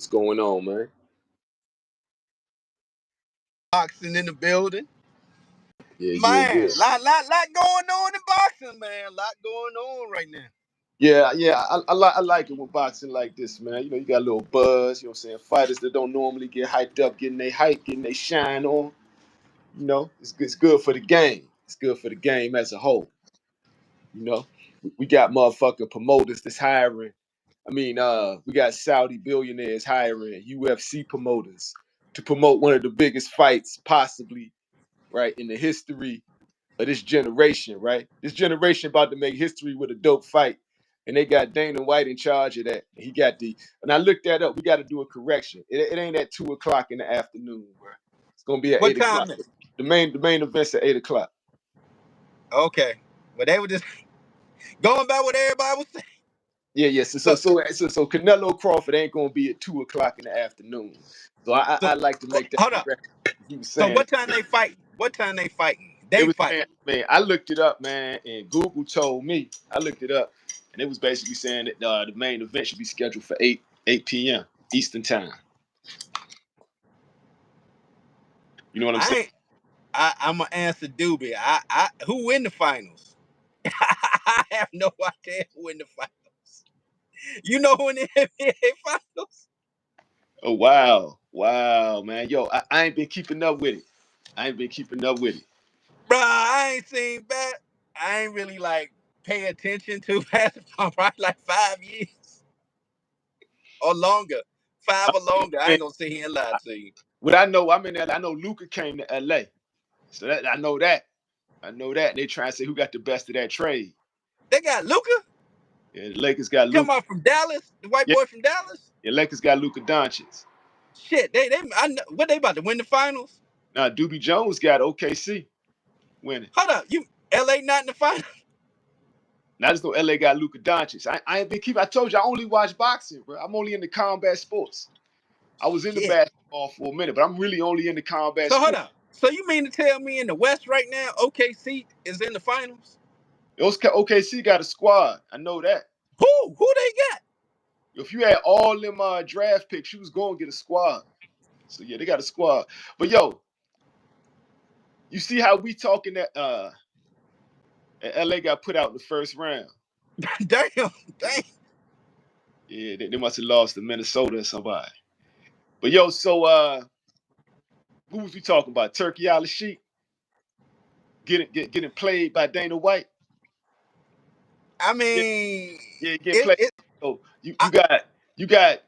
What's going on, man? Boxing in the building. Yeah. Man, lot going on in boxing, man. A lot going on right now. Yeah. I like it with boxing like this, man. You got a little buzz. You know what I'm saying? Fighters that don't normally get hyped up, getting their hype, getting their shine on. It's good for the game. It's good for the game as a whole. You know, we got motherfucking promoters that's hiring. We got Saudi billionaires hiring UFC promoters to promote one of the biggest fights possibly, right, in the history of this generation, right? This generation about to make history with a dope fight. And they got Dana White in charge of that. And I looked that up. We got to do a correction. It ain't at 2:00 in the afternoon, bro. It's gonna be at What 8:00. time is it? The main event's at 8:00. Okay. But they were just going by what everybody was saying. Yeah. So Canelo Crawford ain't gonna be at 2:00 in the afternoon. So So, I like to make that hold up. correction. He was So saying what time they fight? What time they fighting? it They was fight. saying, man, I looked it up, man, and Google told me. I looked it up, and it was basically saying that the main event should be scheduled for 8 p.m. Eastern time. You know what I'm saying? I ain't I'm gonna answer Doobie. I who win the finals? I have no idea who win the finals. You know who in the NBA finals? Oh wow, man. Yo, I ain't been keeping up with it. Bruh, I ain't seen that. I ain't really like pay attention to basketball probably like 5 years or longer. 5 or longer. I Man, ain't gonna sit here and lie to you. what I know, I'm in LA. I know Luca came to LA, so that I know that. They trying to say who got the best of that trade. They got Luca. Yeah, the Lakers got Come Luca. out from Dallas, the white Yeah, boy from Dallas. the Lakers got Luca Doncic. Shit, I know, what they about to win the finals? Now Doobie Jones got OKC winning. Hold up, you LA not in the finals? Now I just know LA got Luka Doncic. I ain't been keeping. I told you I only watch boxing, bro. I'm only into combat sports. I was into Shit. basketball for a minute, but I'm really only into combat So hold sports. up. So you mean to tell me in the West right now, OKC is in the finals? OKC got a squad. I know that. Who they got? If you had all them draft picks, you was going to get a squad. So yeah, they got a squad. But yo, you see how we talking that LA got put out in the first round. Damn. Yeah, they must have lost to Minnesota or somebody. But yo, so who was we talking about? Turkey Al Sheik getting played by Dana White. I Yeah, mean, yeah, get played. So I, you got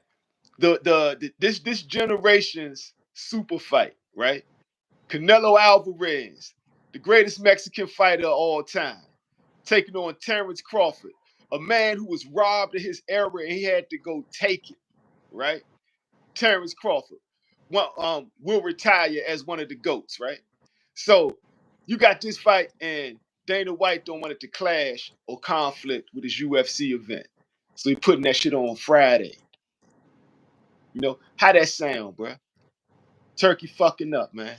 this generation's super fight, right? Canelo Alvarez, the greatest Mexican fighter of all time, taking on Terrence Crawford, a man who was robbed of his era and he had to go take it, right? Terrence Crawford will retire as one of the GOATs, right? So you got this fight and Dana White don't want it to clash or conflict with his UFC event. So he putting that shit on Friday. You know, how that sound, bro? Turkey fucking up, man.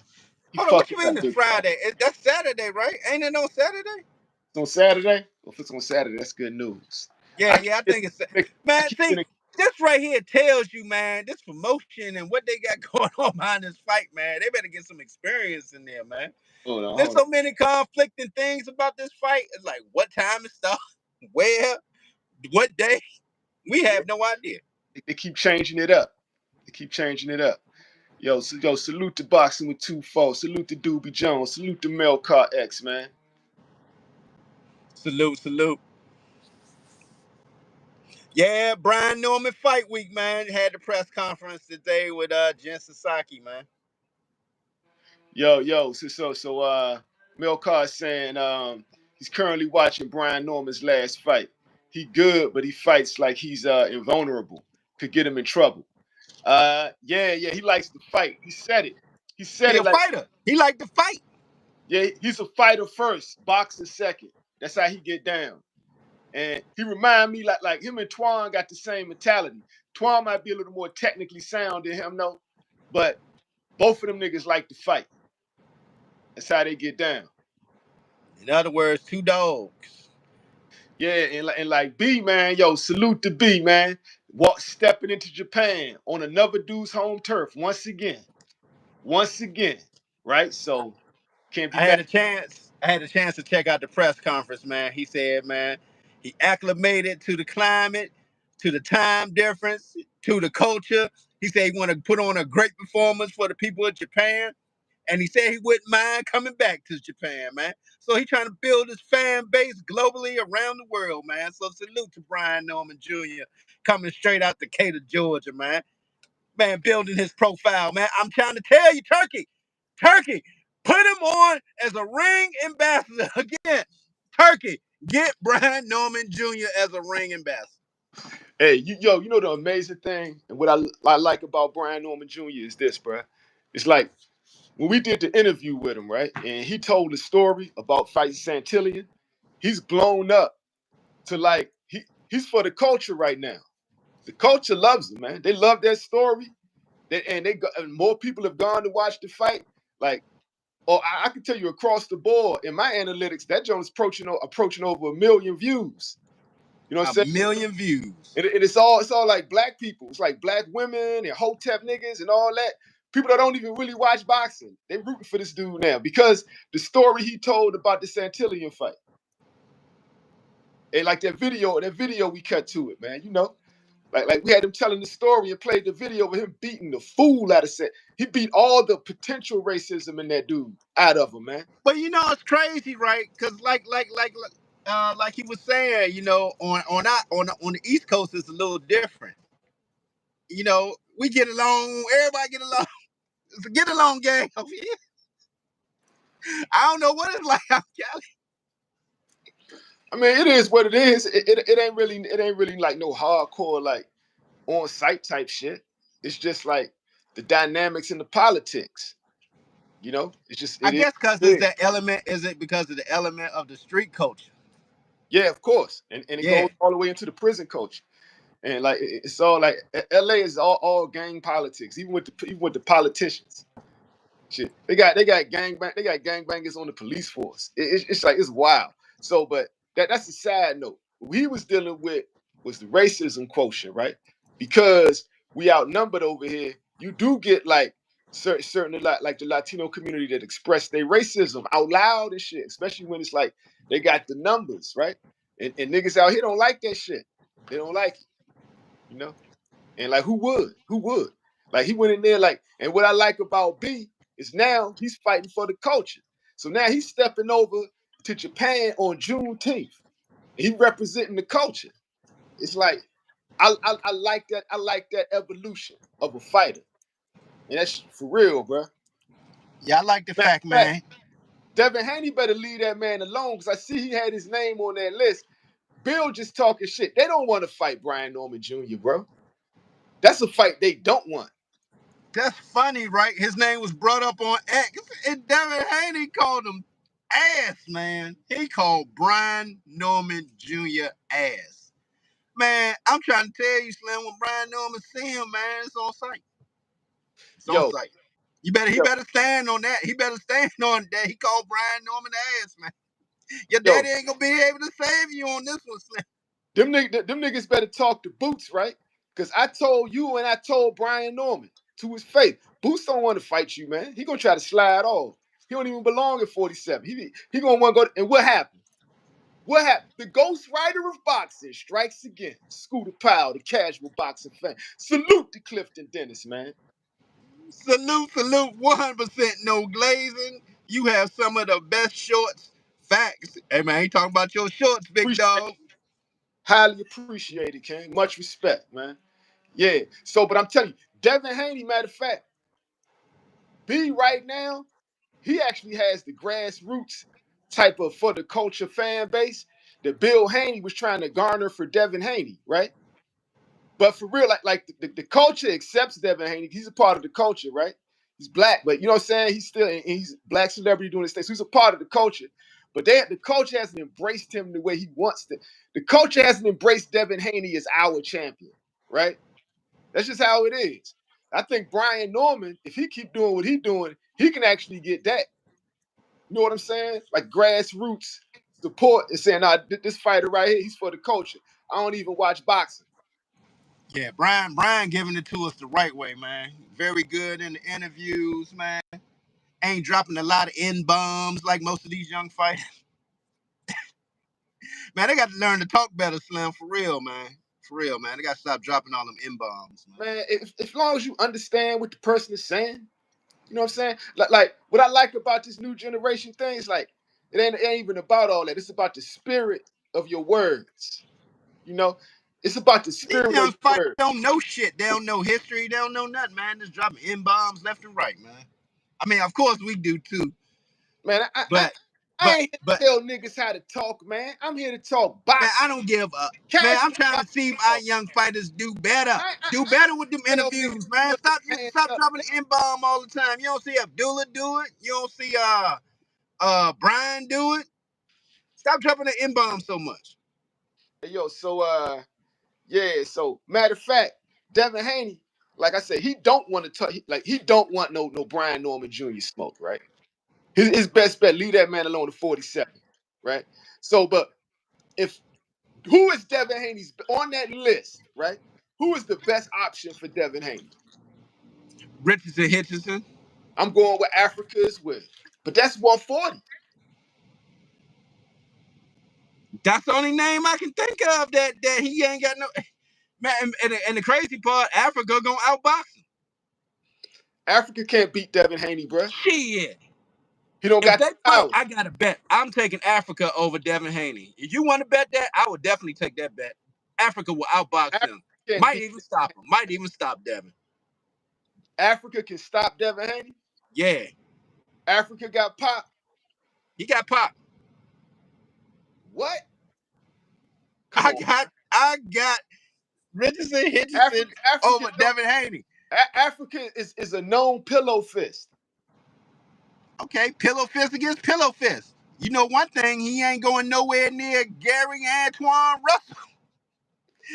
He hold on. What you fucking mean up it's big time. Friday? That's Saturday, right? Ain't it on Saturday? It's on Saturday? Well, if it's on Saturday, that's good news. Yeah, I keep I think it's I man. keep See, getting this right here tells you, man, this promotion and what they got going on behind this fight, man. They better get some experience in there, man. There's hold on. so many conflicting things about this fight. It's like what time it starts, where, what day. We Yeah, have no idea. they keep changing it up. Yo, salute to boxing with 2-4. Salute to Doobie Jones. Salute to Melcar X, man. Salute. Yeah, Brian Norman Fight Week, man. Had the press conference today with Jen Sasaki, man. Yo, Melcar is saying he's currently watching Brian Norman's last fight. He good, but he fights like he's invulnerable. Could get him in trouble. Yeah, he likes to fight. He said it. He said He it a like, fighter. He like to fight. yeah, he's a fighter first, boxer second. That's how he get down. And he remind me like him and Twan got the same mentality. Twan might be a little more technically sound than him, no, but both of them niggas like to fight. That's how they get down. In other words, two dogs. Yeah, and like B, man, yo, salute to B, man. stepping into Japan on another dude's home turf once again, right? So can't be I had mad. a chance. I had a chance to check out the press conference, man. He said, man, he acclimated to the climate, to the time difference, to the culture. He said he want to put on a great performance for the people of Japan. And he said he wouldn't mind coming back to Japan, man. So he trying to build his fan base globally around the world, man. So salute to Brian Norman Jr. coming straight out Decatur, Georgia, man. Man, building his profile, man. I'm trying to tell you, Turkey, put him on as a ring ambassador again. Turkey, get Brian Norman Jr. as a ring ambassador. Hey, you know the amazing thing, and what I like about Brian Norman Jr. is this, bro. It's like when we did the interview with him, right? And he told the story about fighting Santillan, he's blown up to like he's for the culture right now. The culture loves him, man. They love that story. And more people have gone to watch the fight. Like, or I can tell you across the board in my analytics, that joint's approaching over 1 million views. You know what A I'm saying? million views. And it's all like black people. It's like black women and hotep niggas and all that. People that don't even really watch boxing. They rooting for this dude now because the story he told about the Santillan fight. And like that video we cut to it, man. You know, like we had him telling the story and played the video of him beating the fool out of San. He beat all the potential racism in that dude out of him, man. But you know it's crazy, right? Because like he was saying, you know, on the East Coast it's a little different. You know, we get along. Everybody get along. It's a get along gang over here. I don't know what it's like out Cali. I mean, it is what it is. It ain't really like no hardcore like on site type shit. It's just like the dynamics and the politics. You know, it's just I it is. guess because there's Yeah, that element. Is it because of the element of the street culture? yeah, of course, and it Yeah. goes all the way into the prison culture. And like it's all like LA is all gang politics, even with the politicians. Shit, they got gangbangers on the police force. It's like it's wild. So, but that's a side note. What he was dealing with was the racism quotient, right? Because we outnumbered over here. You do get like certain like the Latino community that express their racism out loud and shit, especially when it's like they got the numbers, right? And niggas out here don't like that shit. They don't like it, you know. And like, who would? Who would? Like, he went in there like, and what I like about B is now he's fighting for the culture. So now he's stepping over to Japan on Juneteenth. He representing the culture. It's like I like that. I like that evolution of a fighter, and that's for real, bro. Yeah, I like the Matter fact, of fact, man. Devin Haney better leave that man alone because I see he had his name on that list. Bill just talking shit. They don't want to fight Brian Norman Jr., bro. That's a fight they don't want. That's funny, right? His name was brought up on X, and Devin Haney called him ass, man. He called Brian Norman Jr. ass. Man, I'm trying to tell you, Slim, when Brian Norman see him, man, it's on sight. It's on Yo, sight. He yo, better stand on that. He better stand on that. He called Brian Norman ass, man. Your daddy yo, ain't gonna be able to save you on this one, Slim. them niggas better talk to Boots, right? Because I told you and I told Brian Norman to his face, Boots don't want to fight you, man. He gonna try to slide off. He don't even belong at 47. He gonna want to go. And what happened? What happened? The Ghost Rider of boxing strikes again. Scooter Powell, the casual boxing fan. Salute to Clifton Dennis, man. Salute, 100% no glazing. You have some of the best shorts. Facts. Hey man, he talking about your shorts, big Appreciate, dog. highly appreciated, King. Much respect, man. Yeah. So, but I'm telling you, Devin Haney, matter of fact, B right now, he actually has the grassroots type of for the culture fan base that Bill Haney was trying to garner for Devin Haney, right? But for real, like the culture accepts Devin Haney. He's a part of the culture, right? He's black, but you know what I'm saying? He's a black celebrity doing this thing. So he's a part of the culture. But the culture hasn't embraced him the way he wants to. The culture hasn't embraced Devin Haney as our champion, right? That's just how it is. I think Brian Norman, if he keep doing what he's doing, he can actually get that. You know what I'm saying? Like grassroots support is saying, nah, this fighter right here, he's for the culture. I don't even watch boxing. Yeah, Brian giving it to us the right way, man. Very good in the interviews, man. Ain't dropping a lot of N-bombs like most of these young fighters. Man, they got to learn to talk better, Slim, for real, man. For real, man. They got to stop dropping all them N-bombs, man. Man, if as long as you understand what the person is saying, you know what I'm saying? Like what I like about this new generation thing is like it ain't even about all that. It's about the spirit of your words. You know, it's about the These spirit of young your fighters words. don't know shit. They don't know history. They don't know nothing, man. Just dropping N-bombs left and right, man. I mean, of course we do too, Man, but I but ain't here but to tell niggas how to talk, man. I'm here to talk man, I boxing, don't give up. Man, I'm casual trying to boxing see our talk. young fighters do better. I Do better with them tell niggas interviews, man. put their hands Stop up. dropping the N-bomb all the time. You don't see Abdullah do it. You don't see Brian do it. Stop dropping the N-bomb so much. Hey, yo, so yeah, so matter of fact, Devin Haney, like I said, he don't want to touch like he don't want no Brian Norman Jr. smoke, right? His best bet, leave that man alone at 47, right? So, but if who is Devin Haney's on that list, right? Who is the best option for Devin Haney? Richardson Hitchins. I'm going with Africa as well, but that's 140. That's the only name I can think of that he ain't got no man. And the crazy part, Africa gonna outbox him. Africa can't beat Devin Haney, bruh. Shit. He don't If got they the fight, power. I got to bet. I'm taking Africa over Devin Haney. If you want to bet that, I would definitely take that bet. Africa will outbox Africa him. can't Might beat. even stop him. Might even stop Devin. Africa can stop Devin Haney. Yeah, Africa got pop. he got popped. What? Come on. I got Richardson Hitchins Africa, over Devin Haney. Africa is a known pillow fist. Okay, pillow fist against pillow fist. You know one thing, he ain't going nowhere near Gary Antoine Russell.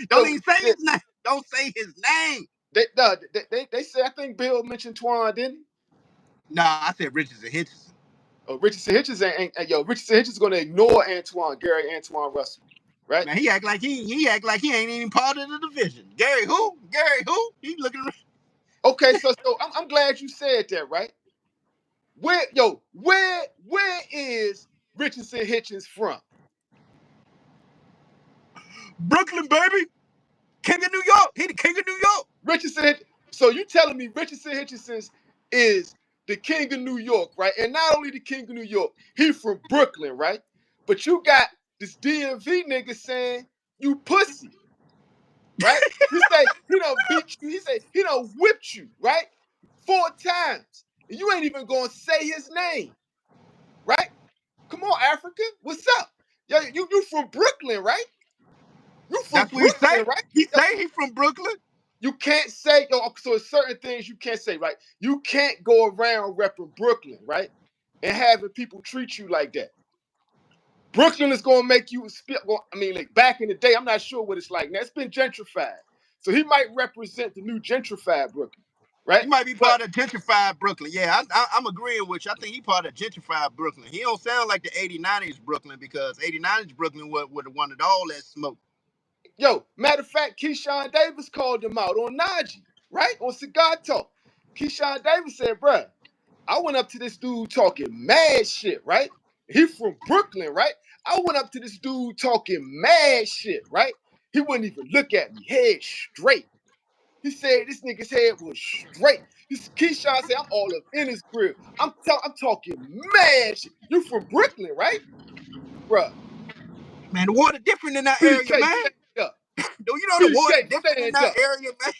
Don't Yo, even say his name. Don't say his name. they say I think Bill mentioned Twan, didn't he? Nah, I said Richardson Hitchins. Oh, Richardson Hitchins Richardson Hitchins is gonna ignore Gary Antoine Russell, right? Man, he act like he ain't even part of the division. Gary who? Gary who? He looking. Okay, so I'm glad you said that, right? Where is Richardson Hitchins from? Brooklyn, baby. King of New York. He the king of New York. Richardson. So you telling me Richardson Hitchens is the king of New York, right? And not only the king of New York, he from Brooklyn, right? But you got this DMV nigga saying you pussy, right? He say he done beat you. He say he done whipped you, right? 4 times. And you ain't even gonna say his name, right? Come on, Africa. What's up? Yo, you from Brooklyn, right? You from That's what he say. Brooklyn, right? He Yo, say he from Brooklyn. you can't say, yo, so there's certain things you can't say, right? You can't go around repping Brooklyn, right? And having people treat you like that. Brooklyn is gonna make you spit. Well, I mean, like back in the day, I'm not sure what it's like now. It's been gentrified. So he might represent the new gentrified Brooklyn, right? He might be But part of gentrified Brooklyn. Yeah, I'm agreeing with you. I think he part of gentrified Brooklyn. He don't sound like the 80s, 90s Brooklyn because 80s, 90s Brooklyn would have wanted all that smoke. yo, matter of fact, Keyshawn Davis called him out on Najee, right? On Cigar Talk. Keyshawn Davis said, bruh, I went up to this dude talking mad shit, right? He from Brooklyn, right? I went up to this dude talking mad shit, right? He wouldn't even look at me, head straight. He said this nigga's head was straight. Keyshawn said, I'm all up in his grill. I'm talking mad shit. You from Brooklyn, right? Bruh, Man, the water different in that area, BK, man. stand up. Do you know the water BK, different in stand that up. area, man?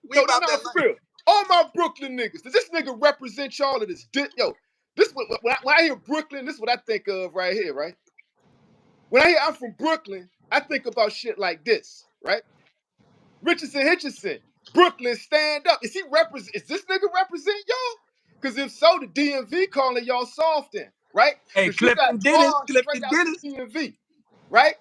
We Yo, no, about no, that for life. real. All my Brooklyn niggas, does this nigga represent y'all of this? Yo, this when I hear Brooklyn, this is what I think of right here, right? When I hear I'm from Brooklyn, I think about shit like this, right? Richardson Hitchins, Brooklyn, stand up. Is this nigga represent y'all? Because if so, the DMV calling y'all soft then, right? Hey, Because you got Clifton Dennis, Twan straight Clifton out Dennis. the DMV, right?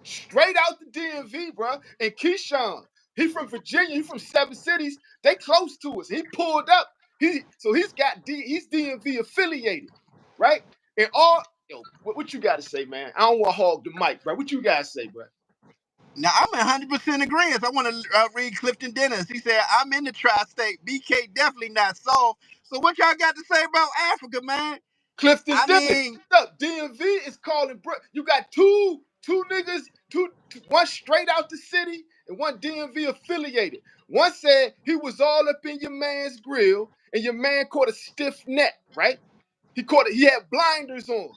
Straight out the DMV, bro. And Keyshawn, he from Virginia, he from 7 cities. They close to us. He pulled up. He's DMV affiliated, right? And all, yo, what you got to say, man? I don't want to hog the mic, bro. What you got to say, bro? Now, I'm 100% agreement. I want to read Clifton Dennis. He said, I'm in the tri-state. BK definitely not soft. So what y'all got to say about Africa, man? Clifton I Dennis. mean, Up, DMV is calling. You got two niggas, one straight out the city and one DMV affiliated. One said he was all up in your man's grill and your man caught a stiff neck, right? He had blinders on.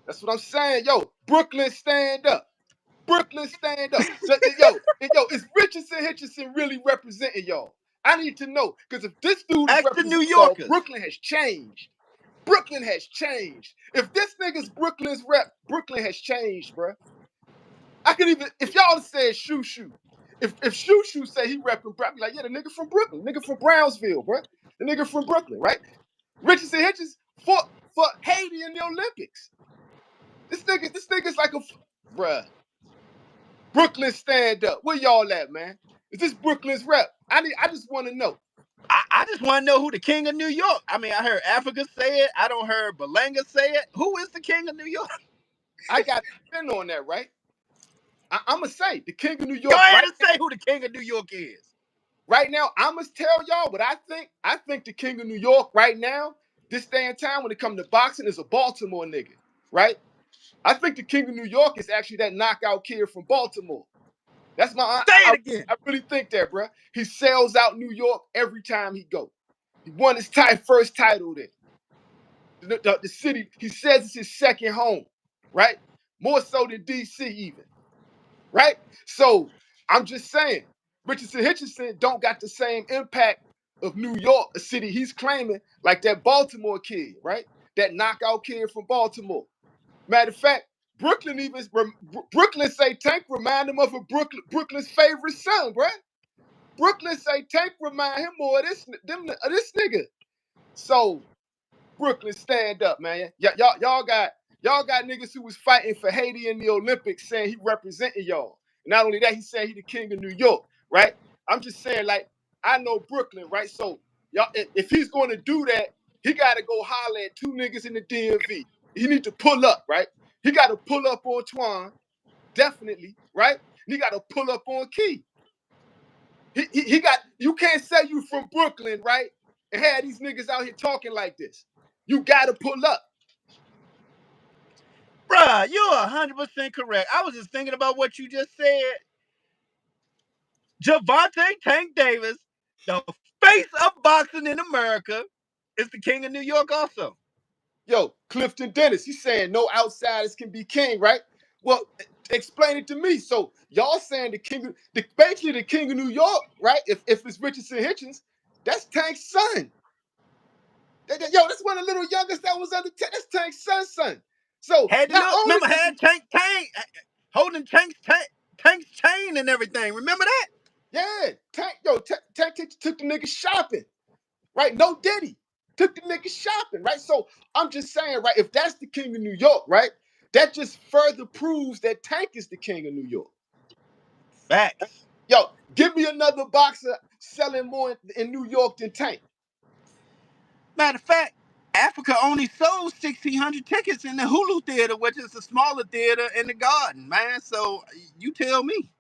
That's what I'm saying. Yo, Brooklyn, stand up. Brooklyn, stand up. Yo, is Richardson Hitchins really representing y'all? I need to know. Because if this dude is ask the New representing y'all, Yorkers. Brooklyn has changed. Brooklyn has changed. If this nigga's Brooklyn's rep, Brooklyn has changed, bruh. I could even, if y'all said Shoo Shoo, if Shoo Shoo say he repping, I'd be like, yeah, the nigga from Brooklyn, nigga from Brownsville, bruh. The nigga from Brooklyn, right? Richardson Hitchins fought for Haiti in the Olympics. This nigga's like a, bruh. Brooklyn, stand up. Where y'all at, man? Is this Brooklyn's rep? I just want to know. I just want to know who the king of New York. I mean, I heard Africa say it. I don't heard Belanga say it. Who is the king of New York? I got to spin on that, right? I'm going to say the king of New Go York, ahead right? and say who the king of New York is. Right now, I must tell y'all what I think. I think the king of New York right now, this day and time when it comes to boxing, is a Baltimore nigga, right? I think the king of New York is actually that knockout kid from Baltimore. That's Say it again. I really think that, bro. He sells out New York every time he go. He won his first title there. The city, he says it's his second home, right? More so than DC even, right? So I'm just saying, Richardson Hitchins don't got the same impact of New York, a city he's claiming, like that Baltimore kid, right? That knockout kid from Baltimore. Matter of fact, Brooklyn say Tank remind him of Brooklyn's favorite son, bruh. Brooklyn say Tank remind him more of this nigga. So Brooklyn, stand up, man. Y'all got niggas who was fighting for Haiti in the Olympics saying he represented y'all. And not only that, he said he the king of New York, right? I'm just saying, like, I know Brooklyn, right? So y'all, if he's going to do that, he got to go holler at two niggas in the DMV. He need to pull up, right? He got to pull up on Twan, definitely, right? And he got to pull up on Key. He got, you can't say you from Brooklyn, right? And have these niggas out here talking like this. You got to pull up. Bruh, you're 100% correct. I was just thinking about what you just said. Javante Tank Davis, the face of boxing in America, is the king of New York also. Yo, Clifton Dennis, he's saying no outsiders can be king, right? Well, explain it to me. So y'all saying basically the king of New York, right? If it's Richardson Hitchins, that's Tank's son. Yo, that's one of the little youngest that was under 10. That's Tank's son. So Had to not look. only Remember, does he, had Tank holding Tank's chain and everything. Remember that? yeah, Tank took the nigga shopping, right? No Diddy. Took the nigga shopping, right? So I'm just saying, right, if that's the king of New York, right, that just further proves that Tank is the king of New York. Facts. Yo, give me another boxer selling more in New York than Tank. Matter of fact, Africa only sold 1,600 tickets in the Hulu Theater, which is the smaller theater in the Garden, man. So you tell me.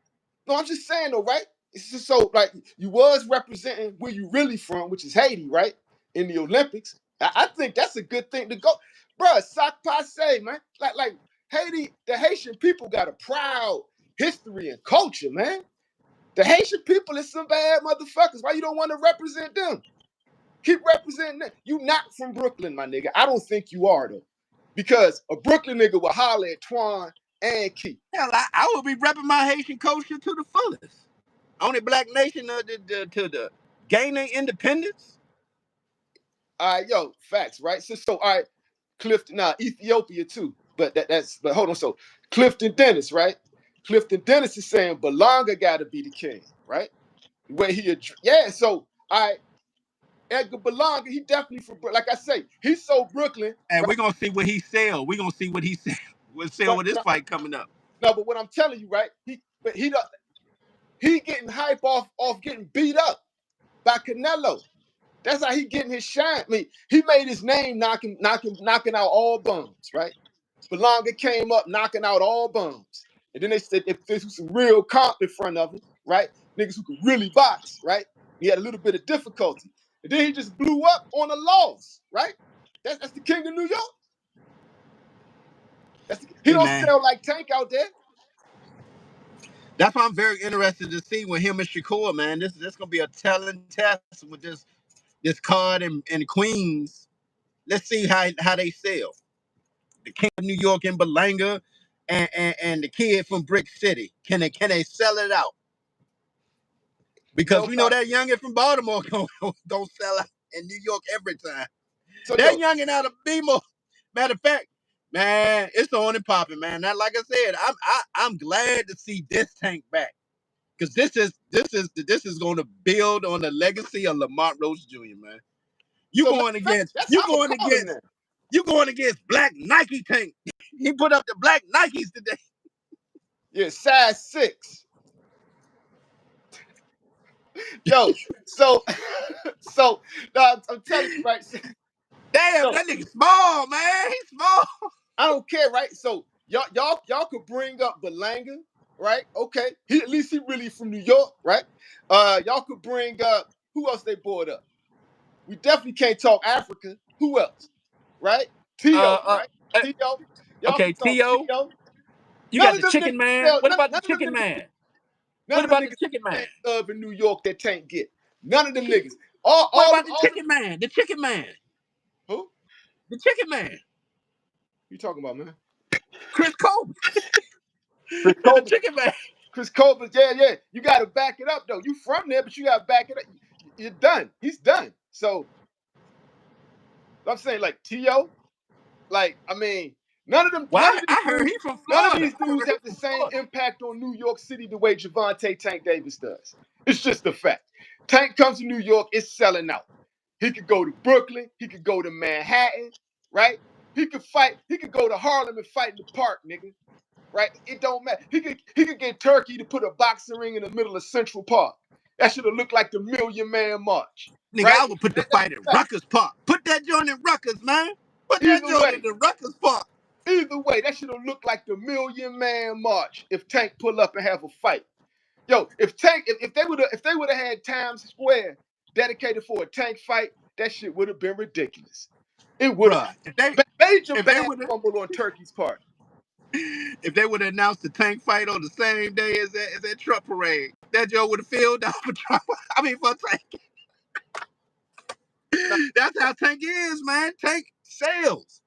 No, I'm just saying though, right? It's just so like you was representing where you really from, which is Haiti, right? In the Olympics. I think that's a good thing to go. Bruh, sac passe, man. Like Haiti, the Haitian people got a proud history and culture, man. The Haitian people is some bad motherfuckers. Why you don't want to represent them? Keep representing them. You not from Brooklyn, my nigga. I don't think you are though. Because a Brooklyn nigga will holler at Twan and Keith. Hell, I would be repping my Haitian culture to the fullest. Only black nation to gain their independence. All right, yo, facts, right? So all right, Clifton, Ethiopia too. But hold on. So Clifton Dennis, right? Clifton Dennis is saying Belonga gotta be the king, right? Where so all right, Edgar Belonga, he definitely from like I say, he's so Brooklyn, And right? we're gonna see what he sell. We're gonna see what he sell. We'll sell But with this fight coming up. no, but what I'm telling you, right? He getting hype off getting beat up by Canelo. That's how he getting his shine. I mean, he made his name knocking out all bums, right? Belonga came up knocking out all bums. And then they said if this was some real comp in front of him, right? Niggas who could really box, right? He had a little bit of difficulty. And then he just blew up on a loss, right? That's the king of New York. He Hey, don't man. sell like Tank out there. That's why I'm very interested to see with him and Shakur, man. This gonna be a telling test with this card and Queens. Let's see how they sell. The king of New York and Belanga and the kid from Brick City. Can they sell it out? Because No we know problem. that youngin from Baltimore gonna sell out in New York every time. So That yo, youngin out of BMO. Matter of fact, man, it's on and popping, man. Now, like I said, I'm glad to see this Tank back. Because this is going to build on the legacy of Lamont Roach Jr., man. You so going against that's you how I'm gonna going call him now. against you going against Black Nike Tank. He put up the Black Nikes today. Yeah, size 6. Yo, so so no, I'm telling you, right? Damn, So that nigga small, man. He's small. I don't care, right? So y'all could bring up Belanga, right? Okay, at least he really from New York, right? Y'all could bring up who else they brought up. We definitely can't talk Africa. Who else, right? Uh, Tio, uh, right? uh Tio. Y'all okay, can talk T.O. Tio. You None got of the them Chicken niggas Man. sell. What None, about the none of Chicken them niggas. Man? None What of them about the niggas Chicken Man? get love in New York that Tank get. None of them niggas. All What all about the all Chicken Man? The Chicken Man. who? The Chicken Man. You talking about, man? Chris Cole. Chris The Colbert. Chicken Man. Chris Colbert, yeah. You got to back it up, though. You from there, but you got to back it up. You're done. He's done. So I'm saying, like, T.O., like, I mean, none of them, Well, none of these I heard he dudes, from none of Florida. these I dudes heard he have the from same Florida. impact on New York City the way Javante Tank Davis does. It's just a fact. Tank comes to New York, it's selling out. He could go to Brooklyn, he could go to Manhattan, right? He could fight, he could go to Harlem and fight in the park, nigga. Right? It don't matter. He could get Turkey to put a boxing ring in the middle of Central Park. That should have looked like the Million Man March, Nigga, right? I would put the fight in Rutgers Park. Put that joint in Rutgers, man. Put that Either joint in way, the Rutgers Park. that should have looked like the Million Man March if Tank pull up and have a fight. Yo, if they would have had Times Square dedicated for a Tank fight, that shit would have been ridiculous. It would have Bruh, major if they bad would have fumble on Turkey's part. if they would have announced the Tank fight on the same day as that truck parade, that joint would have filled out for Trump. I mean for Tank. Now, That's how Tank is, man. Tank sales.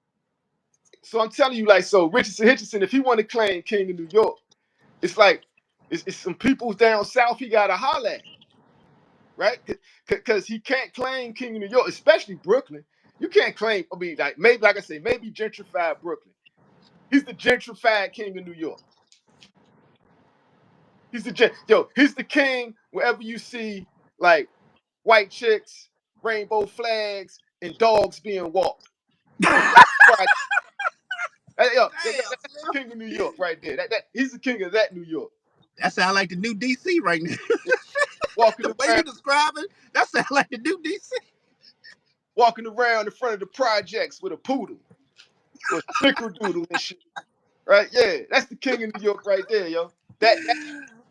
so I'm telling you, like, so Richardson Hitchins, if he want to claim King of New York, it's like it's some people down south he got to holler at, right? Because he can't claim King of New York, especially Brooklyn. You can't claim. I mean, like maybe, like I say, maybe gentrified Brooklyn. He's the gentrified King of New York. He's the king wherever you see like white chicks, rainbow flags, and dogs being walked. Right. Damn, That's the King of New York right there. He's the king of that New York. that sound like the new DC right now. Walking The way around you describe it, that sound like the new DC. walking around in front of the projects with a poodle or snickerdoodle and shit. Right? Yeah, that's the king of New York right there, yo. That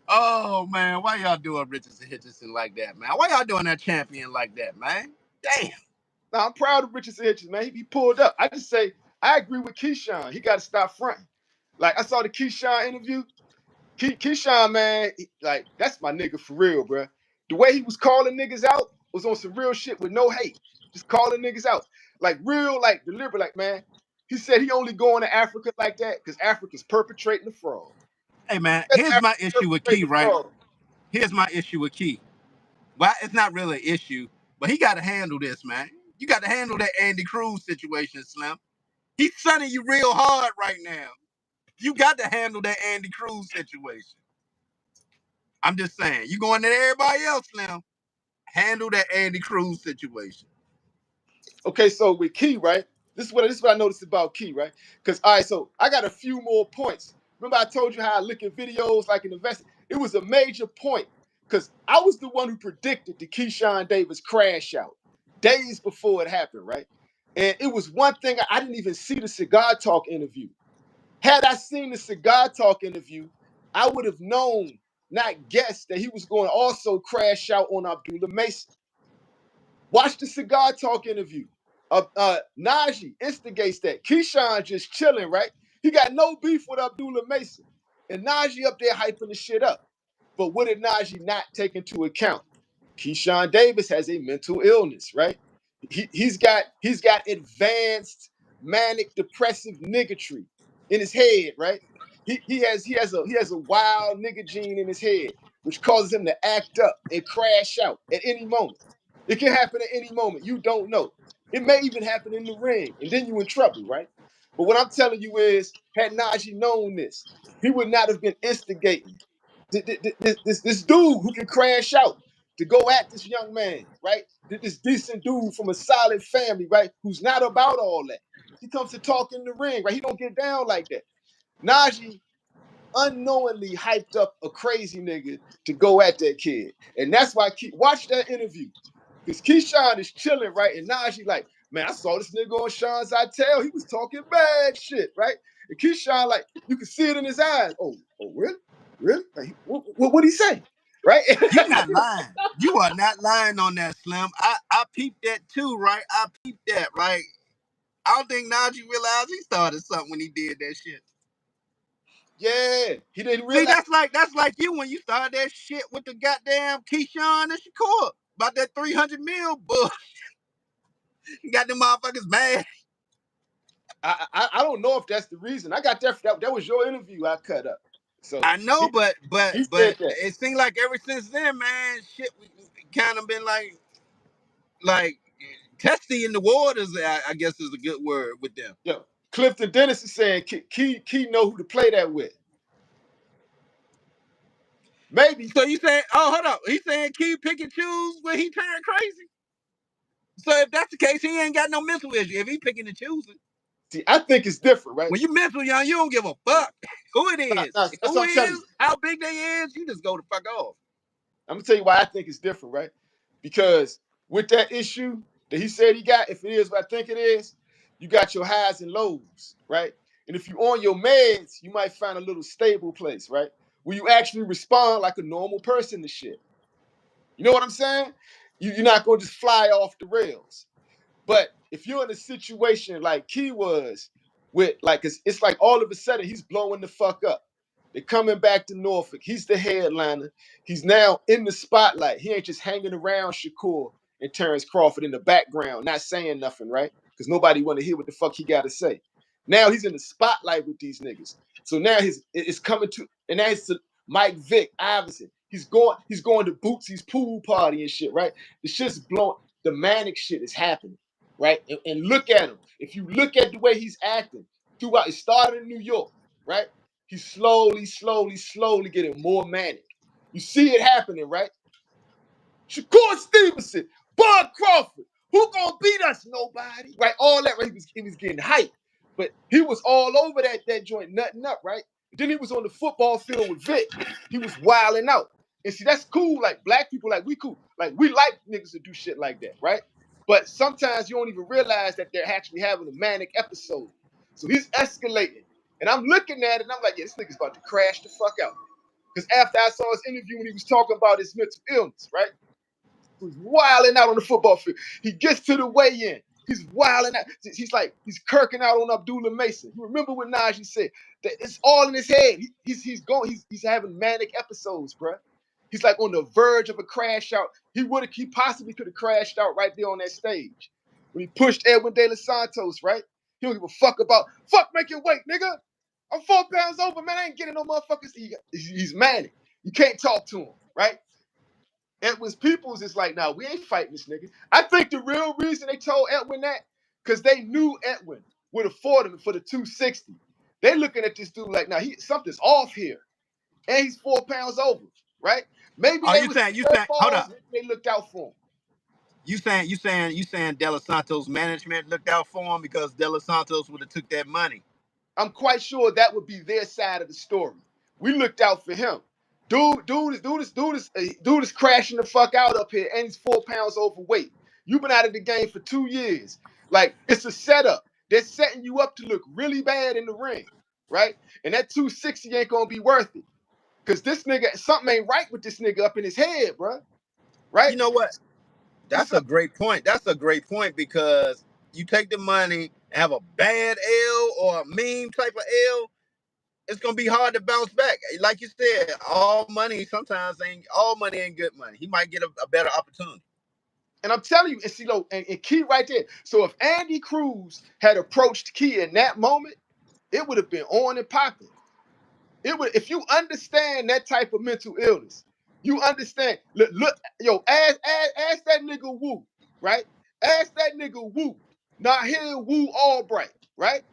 Oh man, why y'all doing Richardson Hitchins like that, man? Why y'all doing that champion like that, man? Damn. Now I'm proud of Richardson Hitchins, man. He pulled up. I just say I agree with Keyshawn. He got to stop fronting. Like I saw the Keyshawn interview. Keyshawn, man, like that's my nigga for real, bro. The way he was calling niggas out was on some real shit with no hate, just calling niggas out, like real, like deliberate, like man. He said he only going to Africa like that because Africa's perpetrating the fraud. Hey man, That's here's my Africa issue with perpetrating Key, the right? fraud. Here's my issue with Key. Well, it's not really an issue, but he got to handle this, man. You got to handle that Andy Cruz situation, Slim. He's sunning you real hard right now. You got to handle that Andy Cruz situation. I'm just saying, you going at everybody else now. Handle that Andy Cruz situation. Okay, so with Key, right? This is what I noticed about Key, right? Because all right, so I got a few more points. Remember, I told you how I look at videos like an investor. It was a major point because I was the one who predicted the Keyshawn Davis crash out days before it happened, right? And it was one thing I didn't even see the Cigar Talk interview. Had I seen the Cigar Talk interview, I would have known, not guessed, that he was going to also crash out on Abdullah Mason. Watch the Cigar Talk interview. Najee instigates that. Keyshawn just chilling, right? He got no beef with Abdullah Mason. And Najee up there hyping the shit up. But what did Najee not take into account? Keyshawn Davis has a mental illness, right? He's got advanced manic depressive niggatry in his head, right? He has a wild nigga gene in his head, which causes him to act up and crash out at any moment. It can happen at any moment. You don't know. It may even happen in the ring, and then you're in trouble, right? But what I'm telling you is, had Najee known this, he would not have been instigating this dude who can crash out to go at this young man, right? This decent dude from a solid family, right? Who's not about all that. He comes to talk in the ring, right? He don't get down like that. Najee unknowingly hyped up a crazy nigga to go at that kid. And that's why watch that interview. Because Keyshawn is chilling, right? And Najee like, man, I saw this nigga on Sean's I Tell. He was talking bad shit, right? And Keyshawn, like, you can see it in his eyes. Oh, really? Really? Like, what'd he say? Right? You not lying. You are not lying on that, Slim. I peeped that too, right? I peeped that, right? I don't think Najee realized he started something when he did that shit. Yeah, he didn't See, realize. that's like you when you started that shit with the goddamn Keyshawn and Shakur about that 300 mil bullshit. You got them motherfuckers mad. I don't know if that's the reason. I got that was your interview I cut up. So I know, but he said that. it seems like ever since then, man, shit we kind of been like testy in the waters. I guess is a good word with them. Yo, Clifton Dennis is saying Key know who to play that with. Maybe. So you saying, oh, hold up. He's saying Key pick and choose when he turned crazy. So if that's the case, he ain't got no mental issue if he picking and choosing. See, I think it's different, right? When you mental young, you don't give a fuck who it is. That's Who what I'm telling is, you. how big they is, you just go the fuck off. I'm gonna tell you why I think it's different, right? Because with that issue that he said he got, if it is what I think it is, you got your highs and lows, right? And if you're on your meds, you might find a little stable place, right? Where you actually respond like a normal person to shit. You know what I'm saying? You're not gonna just fly off the rails. But if you're in a situation like Key was, with like it's like all of a sudden he's blowing the fuck up. They're coming back to Norfolk. He's the headliner. He's now in the spotlight. He ain't just hanging around Shakur and Terrence Crawford in the background, not saying nothing, right? Because nobody want to hear what the fuck he got to say. Now he's in the spotlight with these niggas. So now it's coming to, and now it's to Mike Vick, Iverson. He's going to Bootsy's pool party and shit, right? The shit's blowing. The manic shit is happening, right? And look at him. If you look at the way he's acting throughout, it started in New York, right? He's slowly getting more manic. You see it happening, right? Shakur Stevenson, Bud Crawford, who gonna beat us? Nobody, right? All that, right? He was getting hyped, but he was all over that joint, nutting up, right? Then he was on the football field with Vic. He was wilding out. And see, that's cool. Like black people, like we cool. Like we like niggas to do shit like that, right? But sometimes you don't even realize that they're actually having a manic episode. So he's escalating. And I'm looking at it and I'm like, yeah, this nigga's about to crash the fuck out. Because after I saw his interview when he was talking about his mental illness, right? He was wilding out on the football field. He gets to the weigh-in. He's wilding out. He's kirking out on Abdullah Mason. You remember what Najee said? That it's all in his head. He's having manic episodes, bro. He's like on the verge of a crash out. He possibly could have crashed out right there on that stage. When he pushed Edwin De Los Santos, right? He don't give a fuck making weight, nigga. I'm 4 pounds over, man. I ain't getting no motherfuckers. He's manic. You can't talk to him, right? Edwin's peoples is like, nah, we ain't fighting this nigga. I think the real reason they told Edwin that, because they knew Edwin would afford him for the 260. They looking at this dude like, nah, something's off here. And he's 4 pounds over, right? Maybe Oh, they you saying, hold up. They looked out for him. You saying De Los Santos management looked out for him because De Los Santos would have took that money. I'm quite sure that would be their side of the story. We looked out for him. Dude is crashing the fuck out up here, and he's 4 pounds overweight. You've been out of the game for 2 years. Like, it's a setup. They're setting you up to look really bad in the ring. right? And that 260 ain't gonna be worth it. Cause this nigga, something ain't right with this nigga up in his head, bro. Right? You know what? What's That's a up? great point. That's a great point because you take the money and have a bad L or a meme type of L, it's gonna be hard to bounce back. Like you said, all money ain't good money. He might get a better opportunity. And I'm telling you, and see, and Key right there. So if Andy Cruz had approached Key in that moment, it would have been on and popping. It would, if you understand that type of mental illness, you understand. Look, yo, ask that nigga Woo, right? Ask that nigga Woo. Not here, Woo Albright, right?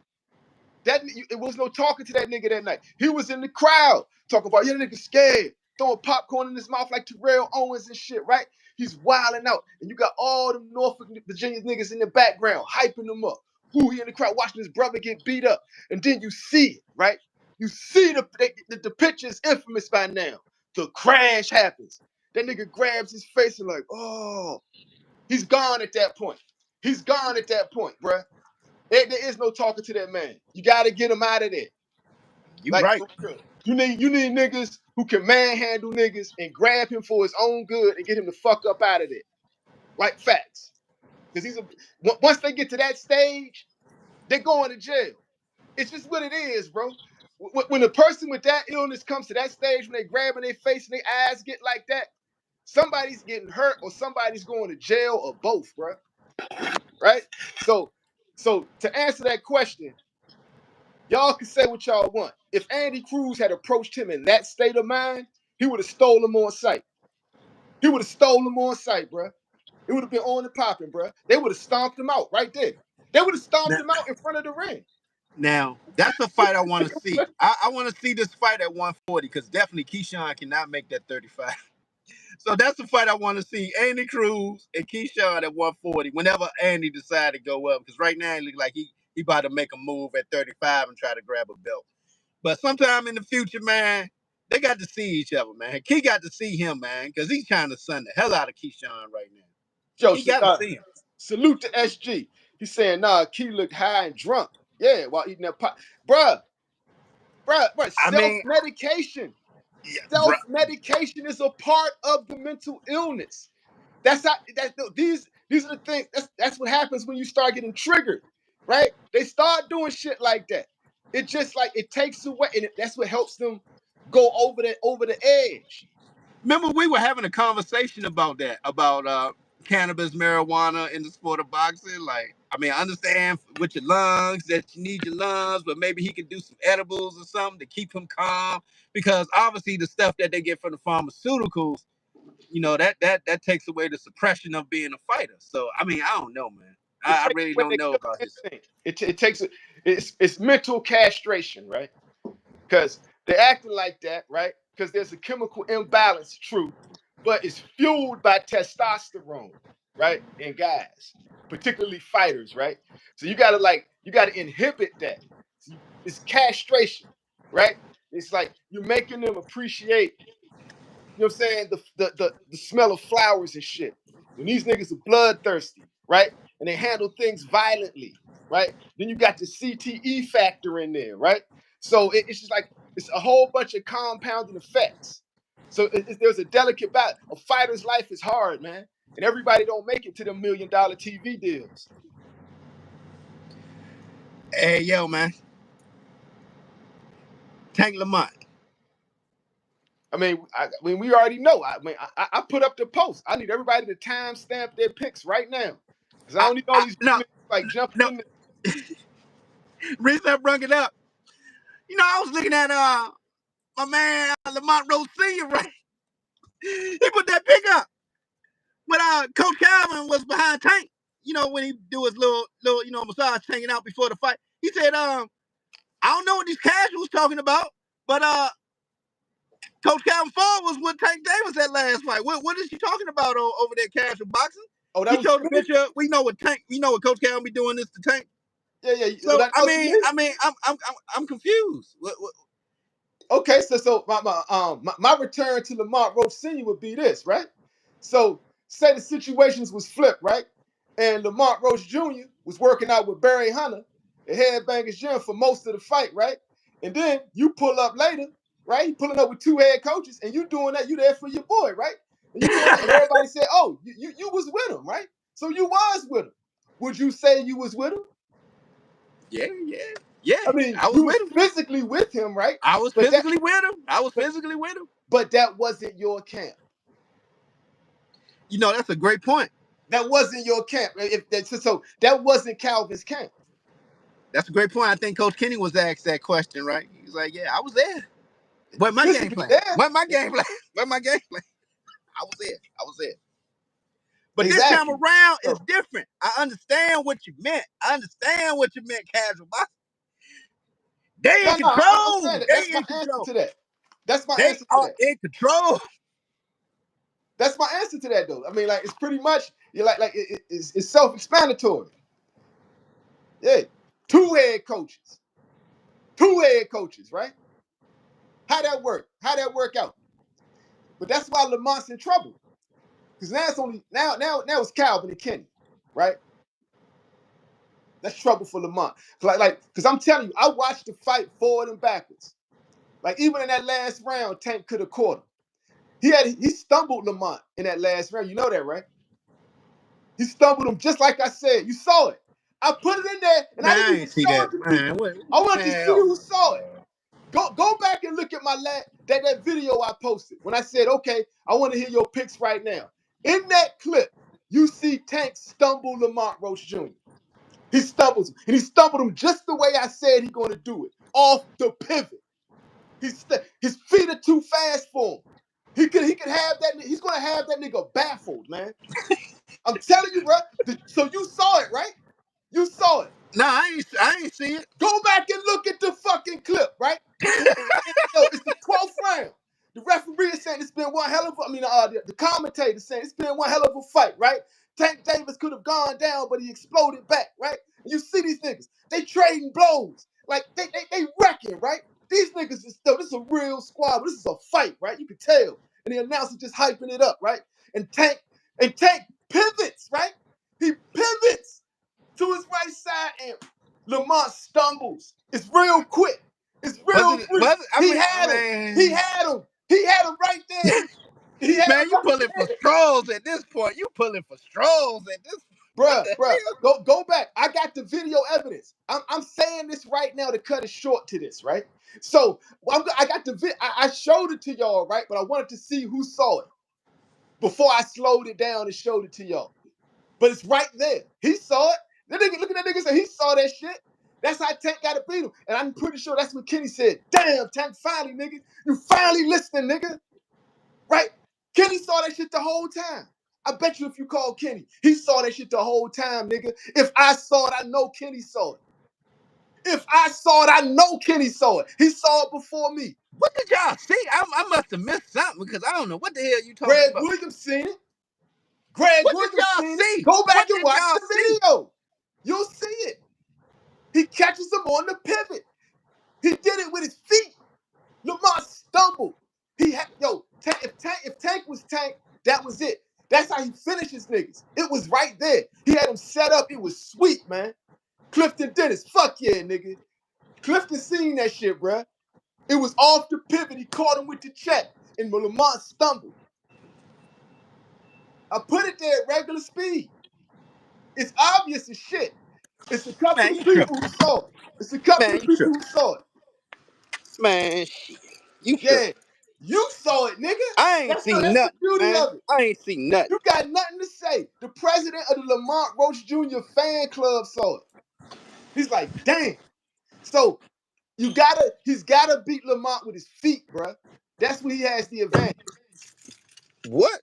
It was no talking to that nigga that night. He was in the crowd talking about, yeah, that nigga scared, throwing popcorn in his mouth like Terrell Owens and shit, right? He's wilding out. And you got all them Norfolk Virginia niggas in the background, hyping them up. Who he in the crowd watching his brother get beat up. And then you see it, right? You see the picture is infamous by now. The crash happens. That nigga grabs his face and like, oh, he's gone at that point. He's gone at that point, bruh. There is no talking to that man. You got to get him out of there. You Like right. for real. You need niggas who can manhandle niggas and grab him for his own good and get him the fuck up out of there. Like facts. Because once they get to that stage, they're going to jail. It's just what it is, bro. When a person with that illness comes to that stage, when they grabbing their face and their eyes get like that, somebody's getting hurt or somebody's going to jail or both, bro. Right? So to answer that question, y'all can say what y'all want. If Andy Cruz had approached him in that state of mind, he would have stolen him on sight. He would have stolen him on sight, bro. It would have been on and popping, bro. They would have stomped him out right there. They would have stomped Now, him out in front of the ring. now that's a fight I want to see. I want to see this fight at 140 because definitely Keyshawn cannot make that 35. So that's the fight I want to see. Andy Cruz and Keyshawn at 140. Whenever Andy decide to go up, because right now it looks like he about to make a move at 35 and try to grab a belt. But sometime in the future, man, they got to see each other, man. Key got to see him, man, because he's trying to sun the hell out of Keyshawn right now. Yo, He got to see him. salute to SG. He's saying, nah, Key looked high and drunk. Yeah, while eating that pot. Bruh, I mean, self-medication. yeah, bro. Self-medication is a part of the mental illness. That's how these are the things. That's what happens when you start getting triggered, right? They start doing shit like that. It just like it takes away, and that's what helps them go over the edge. Remember, we were having a conversation about that, about cannabis, marijuana in the sport of boxing. Like, I mean, I understand with your lungs that you need your lungs, but maybe he could do some edibles or something to keep him calm. Because obviously, the stuff that they get from the pharmaceuticals, that takes away the suppression of being a fighter. So, I mean, I don't know, man. It I takes really away don't their know about killer his. instinct. It takes it's mental castration, right? Because they're acting like that, right? Because there's a chemical imbalance, true, but it's fueled by testosterone, right? In guys, particularly fighters, right? So you gotta inhibit that. It's castration, right? It's like you're making them appreciate, you know what I'm saying, the smell of flowers and shit. And these niggas are bloodthirsty, right? And they handle things violently, right? Then you got the CTE factor in there, right? So it's just like it's a whole bunch of compounding effects. So there's a delicate balance. A fighter's life is hard, man, and everybody don't make it to the $1 million TV deals. Hey, yo, man. Tank Lamont. I mean, we already know. I put up the post. I need everybody to timestamp their picks right now, because I don't need all these No, niggas like jumping no. in. Reason I brought it up, I was looking at my man Lamont Roach Senior, right? He put that pick up when Coach Calvin was behind Tank. When he do his little massage hanging out before the fight. He said, I don't know what these casuals talking about, but Coach Calvin Ford was with Tank Davis that last fight. What is he talking about over there casual boxing? Oh, that He was showed the good. picture. We know what Coach Calvin be doing this to Tank. Yeah. Oh, So that was good. I'm confused. Okay, so my return to Lamont Roach Senior would be this, right? So say the situations was flipped, right? And Lamont Roach Jr. was working out with Barry Hunter at Headbangers Gym for most of the fight, right? And then you pull up later, right? You pulling up with 2 head coaches, and you doing that. You there for your boy, right? And you doing that, and everybody said, "Oh, you was with him, right? So you was with him." Would you say you was with him? Yeah. I mean, I was you was with him. physically with him, right? I was But physically with him. but that wasn't your camp. You know, that's a great point. That wasn't your camp. So that wasn't Calvin's camp. That's a great point. I think Coach Kenny was asked that question, right? He was like, "Yeah, I was there. What my game Physically plan? there. What my game plan? What my game plan? I was there. But this time Exactly. around, So, it's different. I understand what you meant. Casual. They in I'm control. saying that. That's They my in answer control. to that. That's my They answer to are that. in control. That's my answer to that, though. I mean, like, it's pretty much you're like it's self-explanatory. Yeah, 2 head coaches, 2 head coaches, right? How that work? How that work out? But that's why Lamont's in trouble, because now it's only now it's Calvin and Kenny, right? That's trouble for Lamont. Because I'm telling you, I watched the fight forward and backwards. Like, even in that last round, Tank could have caught him. He stumbled Lamont in that last round. You know that, right? He stumbled him just like I said. You saw it. I put it in there, and I Man, I didn't even ain't see show that. it to Man, people. what? I wanted to see Man, who saw it. Go back and look at my that video I posted when I said, okay, I want to hear your picks right now. In that clip, you see Tank stumble Lamont Roach Jr. He stumbles him, and he stumbled him just the way I said he's going to do it, off the pivot. His feet are too fast for him. He could have that. He's going to have that nigga baffled, man. I'm telling you, bro. So you saw it, right? You saw it. no, I ain't see it. Go back and look at the fucking clip, right? It's the 12th round. The referee is saying it's been one hell of a, the commentator saying it's been one hell of a fight, right? Tank Davis could have gone down, but he exploded back, right? And you see these niggas, they trading blows. Like, they wrecking, right? These niggas is still, this is a real squad, but this is a fight, right? You can tell. And the announcer just hyping it up, right? And Tank pivots, right? He pivots to his right side, and Lamont stumbles. It's real quick. It's real brief. He had him. He had him. He had him right there. He had Man, him you right pulling for there. strolls at this point. What the hell? Go back. I got the video evidence. I'm saying this right now to cut it short to this, right? So I got the I showed it to y'all, right? But I wanted to see who saw it before I slowed it down and showed it to y'all. But it's right there. He saw it. That nigga, look at that nigga say he saw that shit. That's how Tank got to beat him. And I'm pretty sure that's what Kenny said. Damn, Tank, finally, nigga. You finally listening, nigga. Right? Kenny saw that shit the whole time. I bet you if you call Kenny, he saw that shit the whole time, nigga. If I saw it, I know Kenny saw it. If I saw it, I know Kenny saw it. He saw it before me. What did y'all see? I must have missed something because I don't know what the hell you talking Greg about. Williams seen it. Greg What did Williams y'all seen it. see? Go back What and did watch y'all the see? video. You'll see it. He catches him on the pivot. He did it with his feet. Lamont stumbled. If Tank was Tank, that was it. That's how he finishes niggas. It was right there. He had him set up. It was sweet, man. Clifton Dennis, fuck yeah, nigga. Clifton seen that shit, bruh. It was off the pivot. He caught him with the check, and Lamont stumbled. I put it there at regular speed. It's obvious as shit. It's a couple Man, of you people tripping. who saw it. It's a couple Man, of you people tripping. who saw it. Man, shit. You Yeah, tripping. you saw it, nigga. I ain't That's seen the nothing, beauty man. of it. I ain't seen nothing. You got nothing to say. The president of the Lamont Roach Jr. fan club saw it. He's like, damn. So he's gotta beat Lamont with his feet, bruh. That's where he has the advantage. What?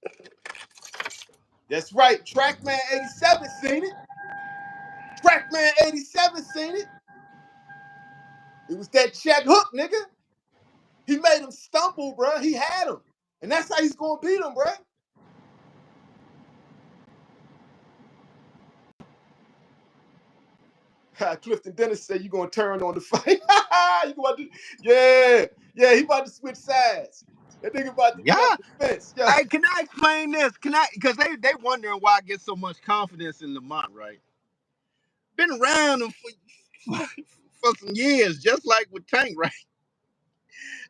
That's right. Trackman 87 seen it. Trackman 87 seen it. It was that check hook, nigga. He made him stumble, bruh. He had him. And that's how he's gonna beat him, bruh. Clifton Dennis said you gonna turn on the fight. Yeah, he about to switch sides. That nigga about to Yeah. get off the fence. Yeah. Hey, can I explain this? Because they wondering why I get so much confidence in Lamont, right? Been around him for some years, just like with Tank, right?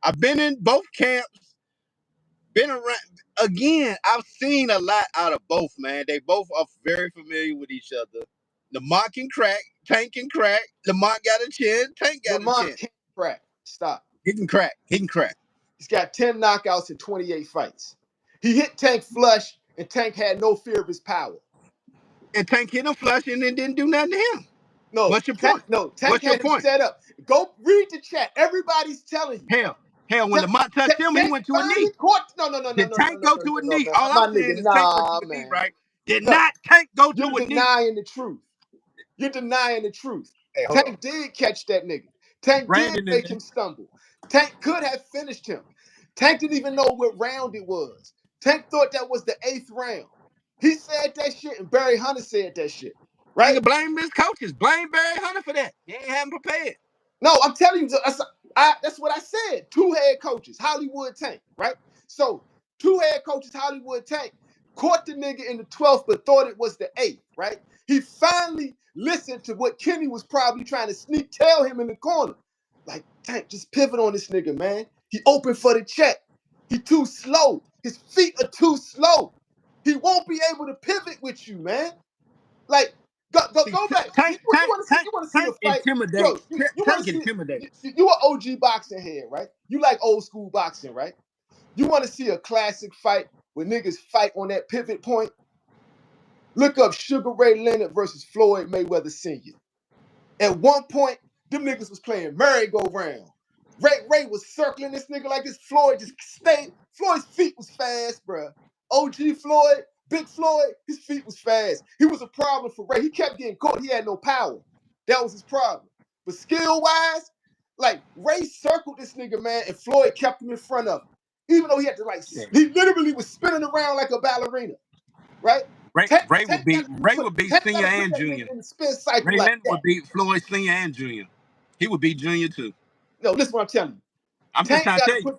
I've been in both camps, been around. Again, I've seen a lot out of both, man. They both are very familiar with each other. Lamont can crack, Tank can crack. Lamont got a chin, Tank got a Lamont chin. can't crack. Stop. He can crack. He can crack. He's got 10 knockouts in 28 fights. He hit Tank flush, and Tank had no fear of his power. And Tank hit him flush and then didn't do nothing to him. No, What's your point? Tank had him set up. Go read the chat. Everybody's telling you. Hell, when Lamont touched him, he went to a knee. No. Did Tank go to a knee? All My I'm saying nigga, is Tank went to a knee, right? Did not Tank go to a knee? You're denying the truth. You're denying the truth. Hey, Tank did catch that nigga. Tank did make him stumble. Tank could have finished him. Tank didn't even know what round it was. Tank thought that was the 8th round. He said that shit, and Barry Hunter said that shit. Right? Nigga, blame his coaches. Blame Barry Hunter for that. They ain't having prepared. No, I'm telling you, that's what I said. 2 head coaches, Hollywood Tank, right? So 2 head coaches, Hollywood Tank, caught the nigga in the 12th, but thought it was the 8th, right? He finally listened to what Kenny was probably trying to tell him in the corner. Like, Tank, just pivot on this nigga, man. He open for the check. He too slow. His feet are too slow. He won't be able to pivot with you, man. Like, go back. Tank You want to see a fight? Intimidate. Tank intimidates. You an OG boxing head, right? You like old school boxing, right? You want to see a classic fight where niggas fight on that pivot point? Look up Sugar Ray Leonard versus Floyd Mayweather Sr. At one point, them niggas was playing merry-go-round. Ray was circling this nigga like this. Floyd just stayed. Floyd's feet was fast, bruh. OG Floyd, Big Floyd, his feet was fast. He was a problem for Ray. He kept getting caught. He had no power. That was his problem. But skill-wise, like, Ray circled this nigga, man, and Floyd kept him in front of him. Even though he had to, like, he literally was spinning around like a ballerina, right? Ray would beat Senior and Junior. In the spin cycle Ray like Leonard would beat Floyd Senior and Junior. He would beat Junior too. No, listen what I'm telling you. I'm just trying to tell you.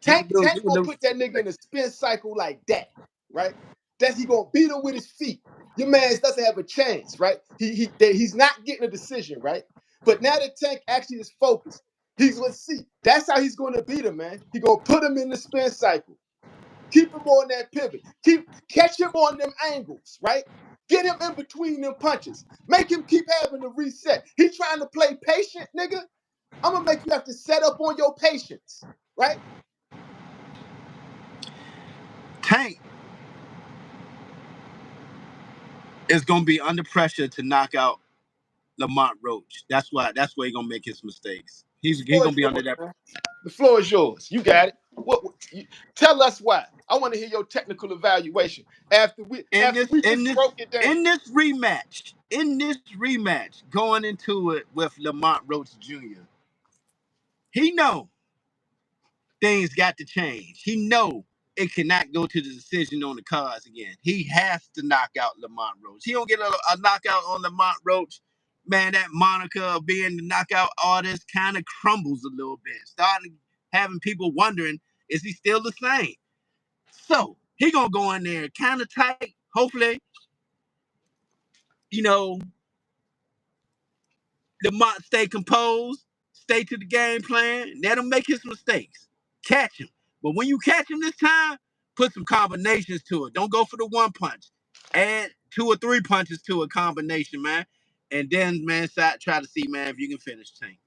Tank gonna put that nigga in a spin cycle like that, right? That he gonna beat him with his feet. Your man doesn't have a chance, right? He's not getting a decision, right? But now that Tank actually is focused, he's gonna see. That's how he's gonna beat him, man. He gonna put him in the spin cycle. Keep him on that pivot. Catch him on them angles, right? Get him in between them punches. Make him keep having to reset. He's trying to play patient, nigga. I'm gonna make you have to set up on your patience, right? Tank is gonna be under pressure to knock out Lamont Roach. That's where he's gonna make his mistakes. He's gonna be under that. The floor is yours. You got it. Tell us why. I want to hear your technical evaluation after we broke it down. In this rematch, going into it with Lamont Roach Jr., he know things got to change. He know it cannot go to the decision on the cards again. He has to knock out Lamont Roach. He don't get a knockout on Lamont Roach, man, that moniker of being the knockout artist kind of crumbles a little bit. Starting having people wondering, is he still the same? So he gonna go in there kind of tight. Hopefully, Lamont stay composed, stay to the game plan, let him make his mistakes. Catch him. But when you catch him this time, put some combinations to it. Don't go for the one punch. Add 2 or 3 punches to a combination, man. And then, man, try to see, man, if you can finish Tank.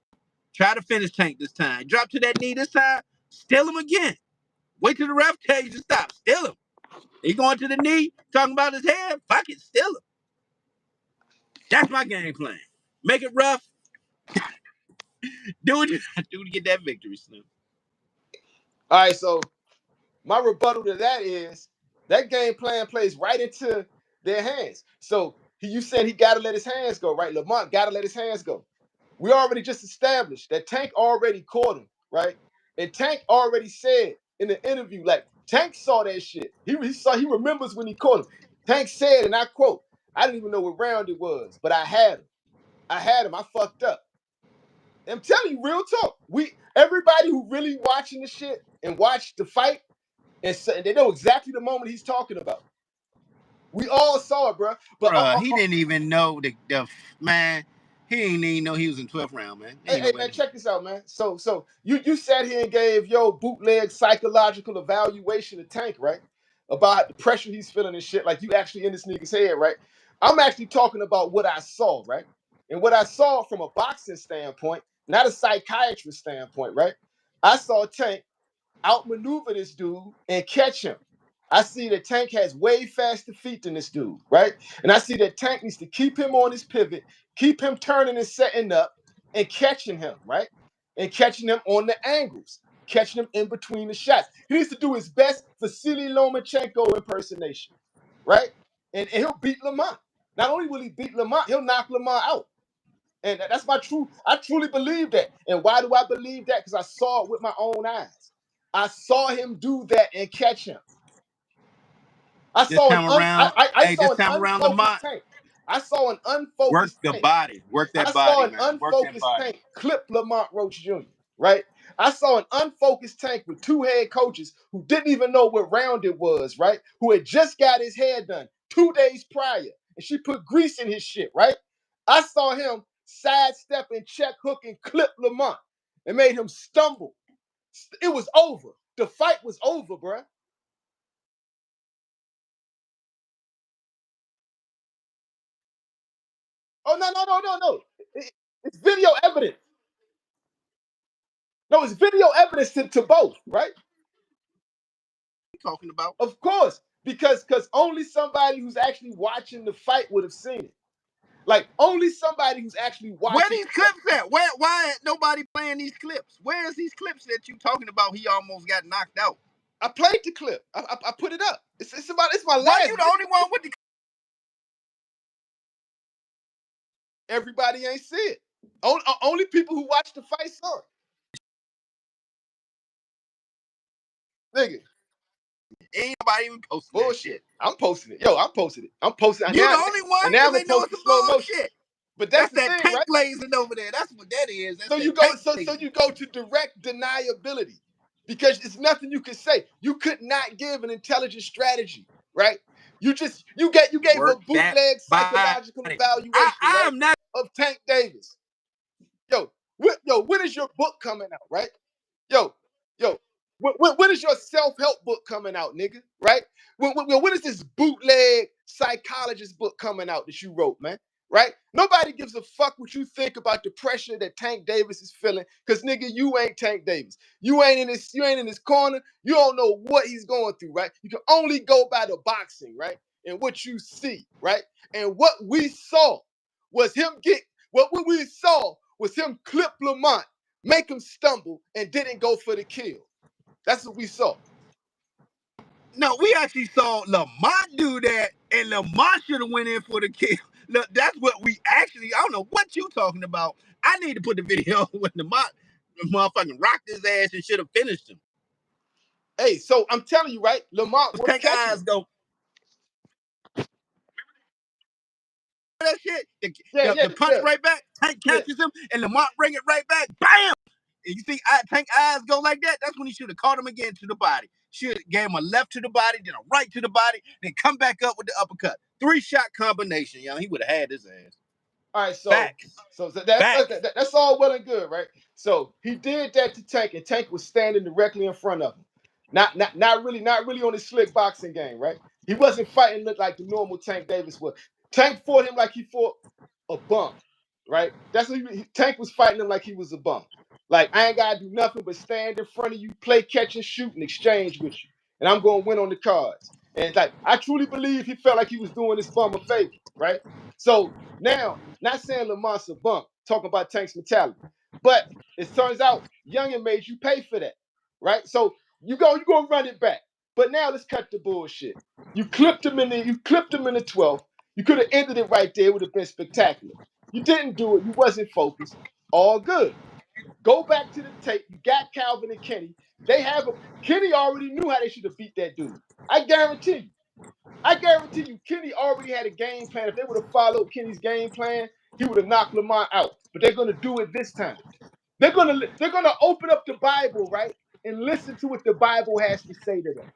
Try to finish Tank this time. Drop to that knee this time. Steal him again. Wait till the ref tell you to stop. Steal him. He going to the knee, talking about his head. Fuck it, steal him. That's my game plan. Make it rough. Do what you got to do to get that victory, Slim. All right, so my rebuttal to that is that game plan plays right into their hands. So you said he got to let his hands go, right? Lamont got to let his hands go. We already just established that Tank already caught him, right? And Tank already said in the interview, like, Tank saw that shit. He remembers when he caught him. Tank said, and I quote, I didn't even know what round it was, but I had him. I fucked up. I'm telling you, real talk. Everybody who really watching the shit and watched the fight, and they know exactly the moment he's talking about. We all saw it, bro. But he didn't even know the man. He ain't even know he was in 12th round, man. Hey man, check this out, man. So you sat here and gave your bootleg psychological evaluation of Tank, right? About the pressure he's feeling and shit. Like you actually in this nigga's head, right? I'm actually talking about what I saw, right? And what I saw from a boxing standpoint, not a psychiatrist standpoint, right? I saw Tank outmaneuver this dude and catch him. I see that Tank has way faster feet than this dude, right? And I see that Tank needs to keep him on his pivot, keep him turning and setting up, and catching him, right? And catching him on the angles, catching him in between the shots. He needs to do his best Vasily Lomachenko impersonation, right? And he'll beat Lamont. Not only will he beat Lamont, he'll knock Lamont out. And that's my true, I truly believe that. And why do I believe that? Because I saw it with my own eyes. I saw him do that and catch him. I This saw an time around, this time around, unfocused Lamont, Tank. I saw an work unfocused the Tank. body, work I that saw body, an man, work that unfocused body. Tank clip Lamont Roach Jr., right? I saw an unfocused Tank with two head coaches who didn't even know what round it was, right? Who had just got his hair done 2 days prior, and she put grease in his shit, right? I saw him sidestep and check hook and clip Lamont and made him stumble. It was over. The fight was over, bruh. Oh, no. It's video evidence. No, it's video evidence to both, right? Talking about? Of course, because only somebody who's actually watching the fight would have seen it. Like only somebody who's actually Where watching. these clips at? Why ain't nobody playing these clips? Where's these clips that you talking about? He almost got knocked out. I played the clip. I put it up. It's my Why last. you the only one with the? Everybody ain't see it. Only people who watch the fight saw it. Nigga, Ain't nobody even posting that bullshit. shit. I'm posting it. Yo, I'm posting it. I'm posting it You now. the only one And now I'm because gonna they know post it's the some slow motion. bullshit. But that's That's the that thing, tank right? blazing over there. That's what that is. That's So you that go, tank so blazing. you go to direct deniability because it's nothing you can say. You could not give an intelligent strategy, right? You gave a Work that bootleg body. psychological evaluation, right? I'm not. Of Tank Davis. When is your book coming out, right? Yo, yo, when is your self-help book coming out, nigga? Right? When is this bootleg psychologist book coming out that you wrote, man? Right? Nobody gives a fuck what you think about the pressure that Tank Davis is feeling, because nigga, you ain't Tank Davis. You ain't in his corner. You don't know what he's going through, right? You can only go by the boxing, right? And what you see, right? And what we saw was him get what we saw was him clip Lamont, make him stumble, and didn't go for the kill. That's what we saw. No, we actually saw Lamont do that, and Lamont should have went in for the kill. Look, that's what we actually. I don't know what you talking about. I need to put the video when Lamont motherfucking rocked his ass and should have finished him. Hey, so I'm telling you, right? Lamont was Tank catching eyes him. go that shit. The punch Yeah, right back. Tank yeah. catches him, and Lamont bring it right back. Bam! And you see Tank eyes go like that. That's when he should have caught him again to the body. Should have gave him a left to the body, then a right to the body, then come back up with the uppercut. 3-shot combination, young. He would have had his ass. All right, Facts. so Facts. that's all well and good, right? So he did that to Tank, and Tank was standing directly in front of him. Not really on his slick boxing game, right? He wasn't fighting like the normal Tank Davis was. Tank fought him like he fought a bum, right? That's what Tank was fighting him like he was a bum. Like, I ain't gotta do nothing but stand in front of you, play catch and shoot and exchange with you. And I'm gonna win on the cards. And like I truly believe he felt like he was doing this bum a favor, right? So now, not saying Lamont's a bum, talking about Tank's mentality. But it turns out Youngin made you pay for that, right? So you gonna run it back. But now let's cut the bullshit. You clipped him in the 12th. You could have ended it right there. It would have been spectacular. You didn't do it. You wasn't focused. All good. Go back to the tape. You got Calvin and Kenny. Kenny already knew how they should have beat that dude. I guarantee you. Kenny already had a game plan. If they would have followed Kenny's game plan, he would have knocked Lamont out. But they're gonna do it this time. They're gonna open up the Bible, right? And listen to what the Bible has to say to them.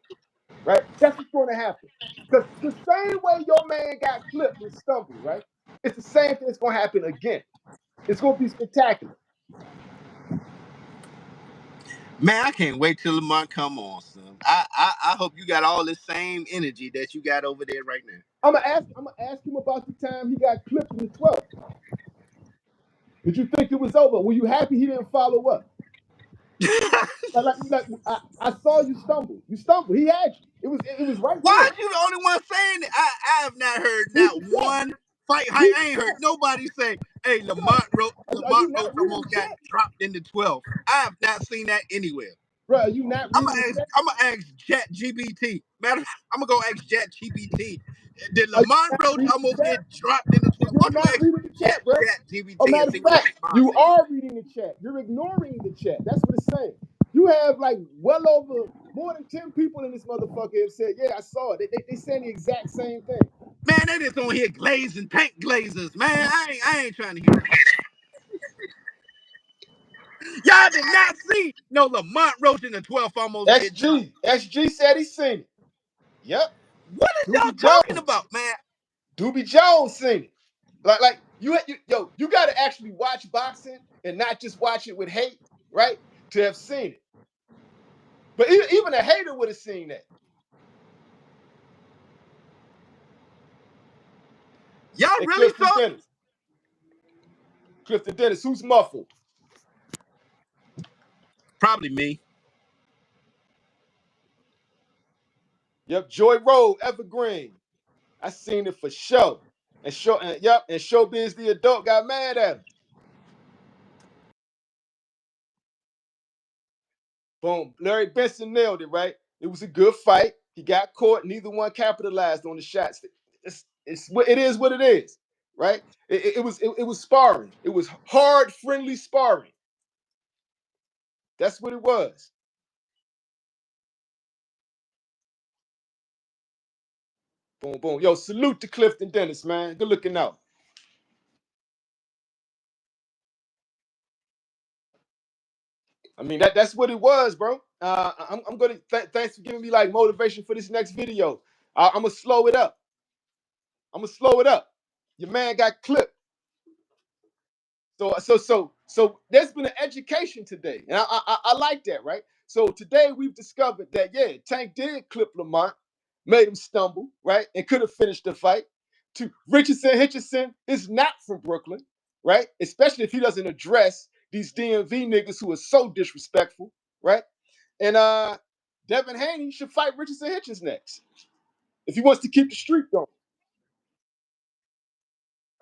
Right? That's what's gonna happen. Because the same way your man got clipped and stumbled, right? It's the same thing that's gonna happen again. It's gonna be spectacular. Man, I can't wait till Lamont come on, son. I hope you got all the same energy that you got over there right now. I'm gonna ask him about the time he got clipped in the 12th. Did you think it was over? Were you happy he didn't follow up? I saw you stumble. You stumbled. He had you. It was right Why there. is you the only one saying it? I have not heard Read not the chat. one fight. Read I ain't the heard chat. nobody say, "Hey, Are Lamont you Roach not reading almost the got chat, dropped in the 12th." I have not seen that anywhere. bro? Are you not reading the chat? I'm gonna ask Chat GBT. Matter, I'm gonna go ask Chat GBT. Did Are you Lamont not Roach reading the almost chat? get dropped in the 12th? You're Why don't you not ask reading the chat, bro. Chat Oh, GBT and matter of see what the fact, response you is? are reading the chat. You're ignoring the chat. That's what it's saying. You have like well over more than 10 people in this motherfucker have said, yeah, I saw it. They saying the exact same thing. Man, they just on here glazing tank glazers. Man, I ain't trying to hear that. Y'all did not see no Lamont Roach in the 12th almost get dropped. SG said he seen it. Yep. What is y'all Doobie talking Jones. about, man? Doobie Jones seen it. Like you got to actually watch boxing and not just watch it with hate, right? To have seen it. But even a hater would have seen that. Y'all Hey, really Clifton saw it? Dennis. Clifton Dennis, who's muffled? Probably me. Yep, Joy Road, Evergreen. I seen it for sure. And Showbiz the adult got mad at him. Boom. Larry Benson nailed it, right? It was a good fight. He got caught. Neither one capitalized on the shots. It is what it is, right? It was sparring. It was hard, friendly sparring. That's what it was. Boom, boom. Yo, salute to Clifton Dennis, man. Good looking out. I mean, that's what it was, bro. I'm gonna thanks for giving me like motivation for this next video. I'm gonna slow it up. Your man got clipped. So there's been an education today, and I like that, right? So today we've discovered that yeah, Tank did clip Lamont, made him stumble, right, and could have finished the fight. To Richardson Hitchins is not from Brooklyn, right? Especially if he doesn't address these DMV niggas who are so disrespectful, right? And Devin Haney should fight Richardson Hitchins next if he wants to keep the streak going.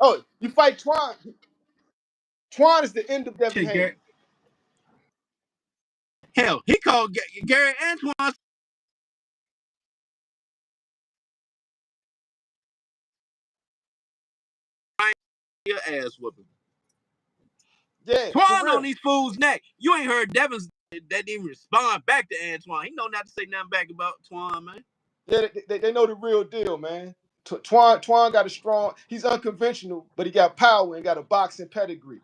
Oh, you fight Twan. Twan is the end of Devin Shit, Haney. Gary. Hell, he called Gary Antoine your ass whooping. Yeah, for Twan on real. these fools' neck. You ain't heard Devin's that didn't even respond back to Antoine. He know not to say nothing back about Twan, man. Yeah, they know the real deal, man. Twan got a strong. He's unconventional, but he got power and got a boxing pedigree.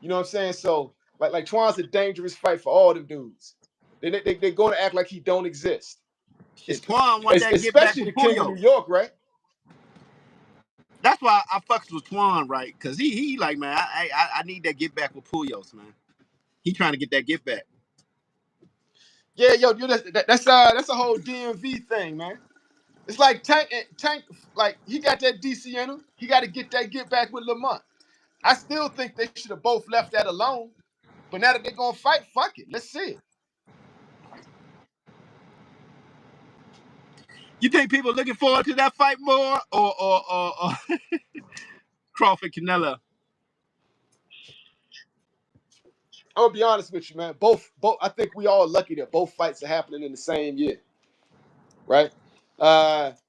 You know what I'm saying? So like Twan's a dangerous fight for all them dudes. They're going to act like he don't exist. Shit, Twan want that get back Especially with the King of Puyos. New York, right? That's why I fucks with Twan, right? Cause he like, man, I need that get back with Puyos, man. He trying to get that get back. Yeah, yo, that's a whole DMV thing, man. It's like Tank, like he got that DC in him. He got to get that get back with Lamont. I still think they should have both left that alone. But now that they're gonna fight, fuck it. Let's see it. You think people looking forward to that fight more or Crawford Canelo? I'm gonna be honest with you, man. Both. I think we all lucky that both fights are happening in the same year, right?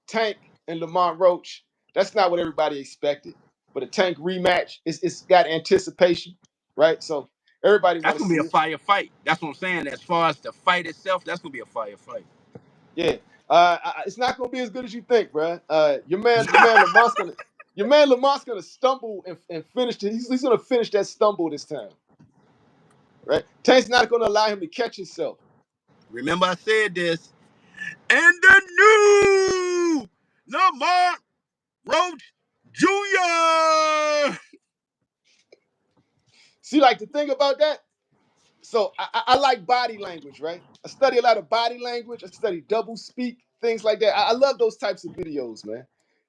Tank and Lamont Roach. That's not what everybody expected. But a Tank rematch, it's got anticipation, right? So everybody want That's to gonna be see a it. fire fight. That's what I'm saying. As far as the fight itself, that's gonna be a fire fight. Yeah. It's not gonna be as good as you think, bro. Your man Lamont's gonna stumble and finish it. He's gonna finish that stumble this time, right? Tank's not gonna allow him to catch himself. Remember I said this. And the new Lamont Roach Jr. See, like the thing about that. So I like body language, right? I study a lot of body language. I study double speak, things like that. I love those types of videos, man.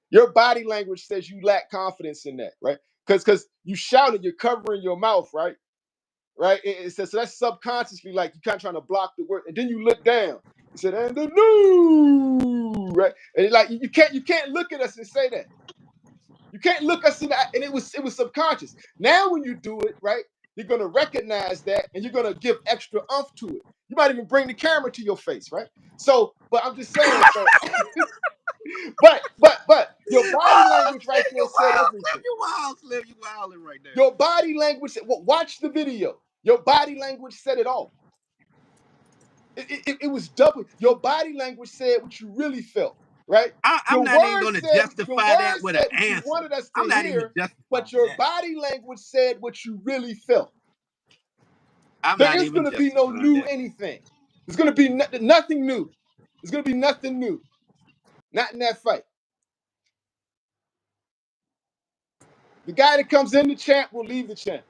Your body language says you lack confidence in that, right? Because you shouting, you're covering your mouth, right? Right? It says so that's subconsciously like you kind of trying to block the word, and then you look down. He said, "And the new," right? And like you can't look at us and say that. You can't look us in the eye, and it was subconscious. Now when you do it, right, you're gonna recognize that and you're gonna give extra umph to it. You might even bring the camera to your face, right? So, but I'm just saying, so but your body Oh, language right Slim, there you said wild, Slim, everything. you wild, Slim, you wilding right there. Your body language watch the video. Your body language said it all. It was double. Your body language said what you really felt, right? I'm not even going to Your justify that words with an said what you answer. wanted us to I'm not even hear, but justifying your that. body language said what you really felt. I'm There not is even going to be no justifying new that. anything. There's going to be nothing new. There's going to be nothing new. Not in that fight. The guy that comes in the champ will leave the champ.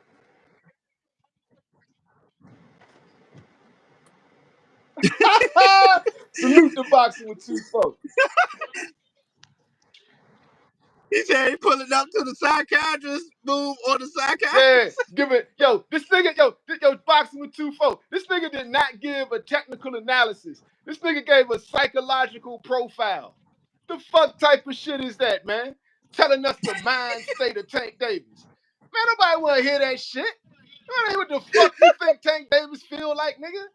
Salute the boxing with two folks. He said he pulling up to the psychiatrist booth or the Yeah, psychiatrist. give it. This nigga, boxing with two folks. This nigga did not give a technical analysis. This nigga gave a psychological profile. The fuck type of shit is that, man? Telling us the mind state of Tank Davis. Man, nobody want to hear that shit. Man, what the fuck you think Tank Davis feel like, nigga?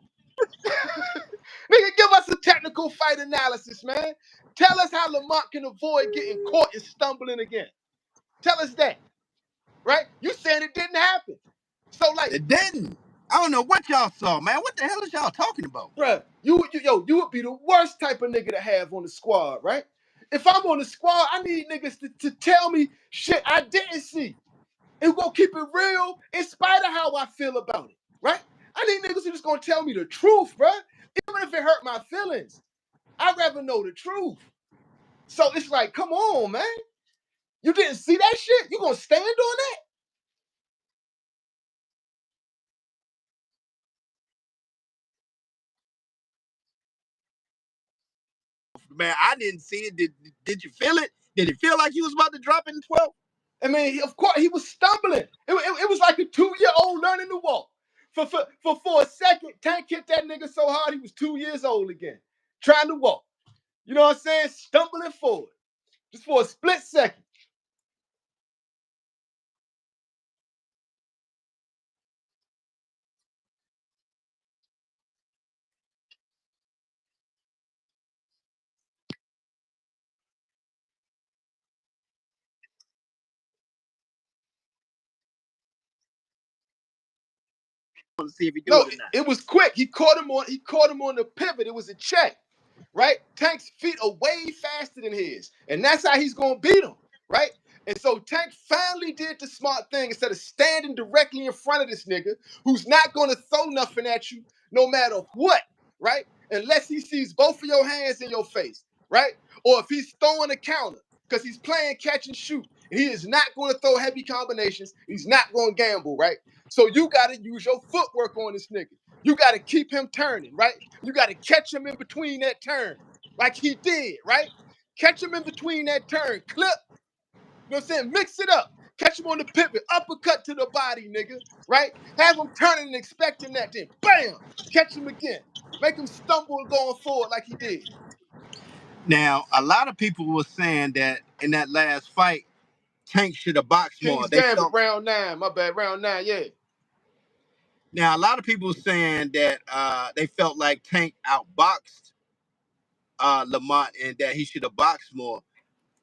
Nigga, give us a technical fight analysis, man. Tell us how Lamont can avoid getting caught and stumbling again. Tell us that, right? You saying it didn't happen. So, like, It didn't. I don't know what y'all saw, man. What the hell is y'all talking about? bruh, you would be the worst type of nigga to have on the squad, right? If I'm on the squad, I need niggas to tell me shit I didn't see. And we're gonna keep it real in spite of how I feel about it, right? I need niggas who just gonna tell me the truth, bruh. Even if it hurt my feelings. I'd rather know the truth. So it's like, come on, man. You didn't see that shit? You gonna stand on that? Man, I didn't see it. Did you feel it? Did it feel like you was about to drop in 12? I mean, of course, he was stumbling. It was like a 2-year-old learning to walk. For a second, Tank hit that nigga so hard he was 2 years old again, trying to walk. You know what I'm saying? Stumbling forward. Just for a split second. Want to see if he do No, it or not. it was quick. He caught him on the pivot. It was a check. Right? Tank's feet are way faster than his. And that's how he's gonna beat him. Right? And so Tank finally did the smart thing instead of standing directly in front of this nigga who's not gonna throw nothing at you no matter what, right? Unless he sees both of your hands in your face, right? Or if he's throwing a counter, because he's playing catch and shoot. And he is not going to throw heavy combinations. He's not going to gamble, right? So you got to use your footwork on this nigga. You got to keep him turning, right? You got to catch him in between that turn, like he did, right? Catch him in between that turn, clip. You know what I'm saying? Mix it up. Catch him on the pivot, uppercut to the body, nigga, right? Have him turning and expecting that, then bam, catch him again. Make him stumble going forward like he did. Now, a lot of people were saying that in that last fight, Tank should have boxed more. King's They Gambit, felt. round 9. My bad, round 9, yeah. Now, a lot of people were saying that they felt like Tank outboxed Lamont and that he should have boxed more.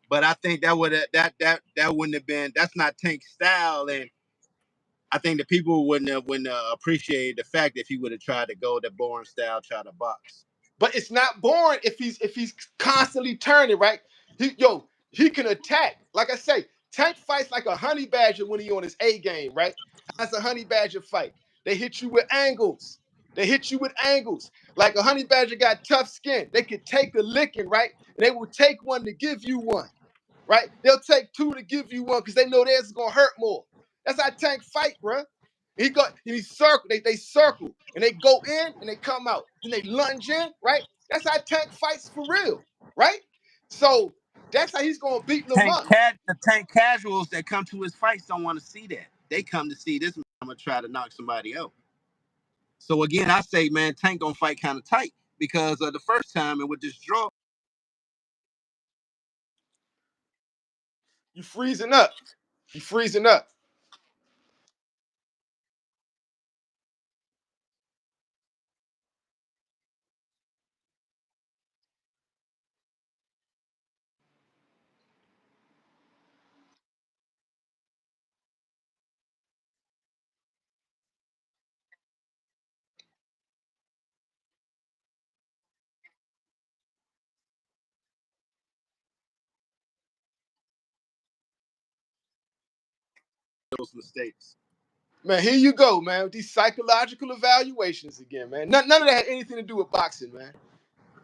But I think that would that wouldn't have been. That's not Tank's style, and I think the people wouldn't appreciate the fact that he would have tried to go the boring style, try to box. But it's not boring if he's constantly turning, right? He can attack. Like I say, Tank fights like a honey badger when he on his A game, right? That's a honey badger fight. They hit you with angles. They hit you with angles. Like a honey badger got tough skin. They could take a licking, right? And they will take one to give you one, right? They'll take two to give you one because they know theirs is gonna hurt more. That's how Tank fight, bro. He circle. They circle and they go in and they come out. Then they lunge in, right? That's how Tank fights for real, right? So that's how he's gonna beat Lamont. The Tank casuals that come to his fights don't want to see that. They come to see this man gonna try to knock somebody out. So again, I say, man, Tank gonna fight kind of tight because the first time and with this draw, You freezing up. You freezing up. those mistakes. Man, here you go, man. With these psychological evaluations again, man. None of that had anything to do with boxing, man.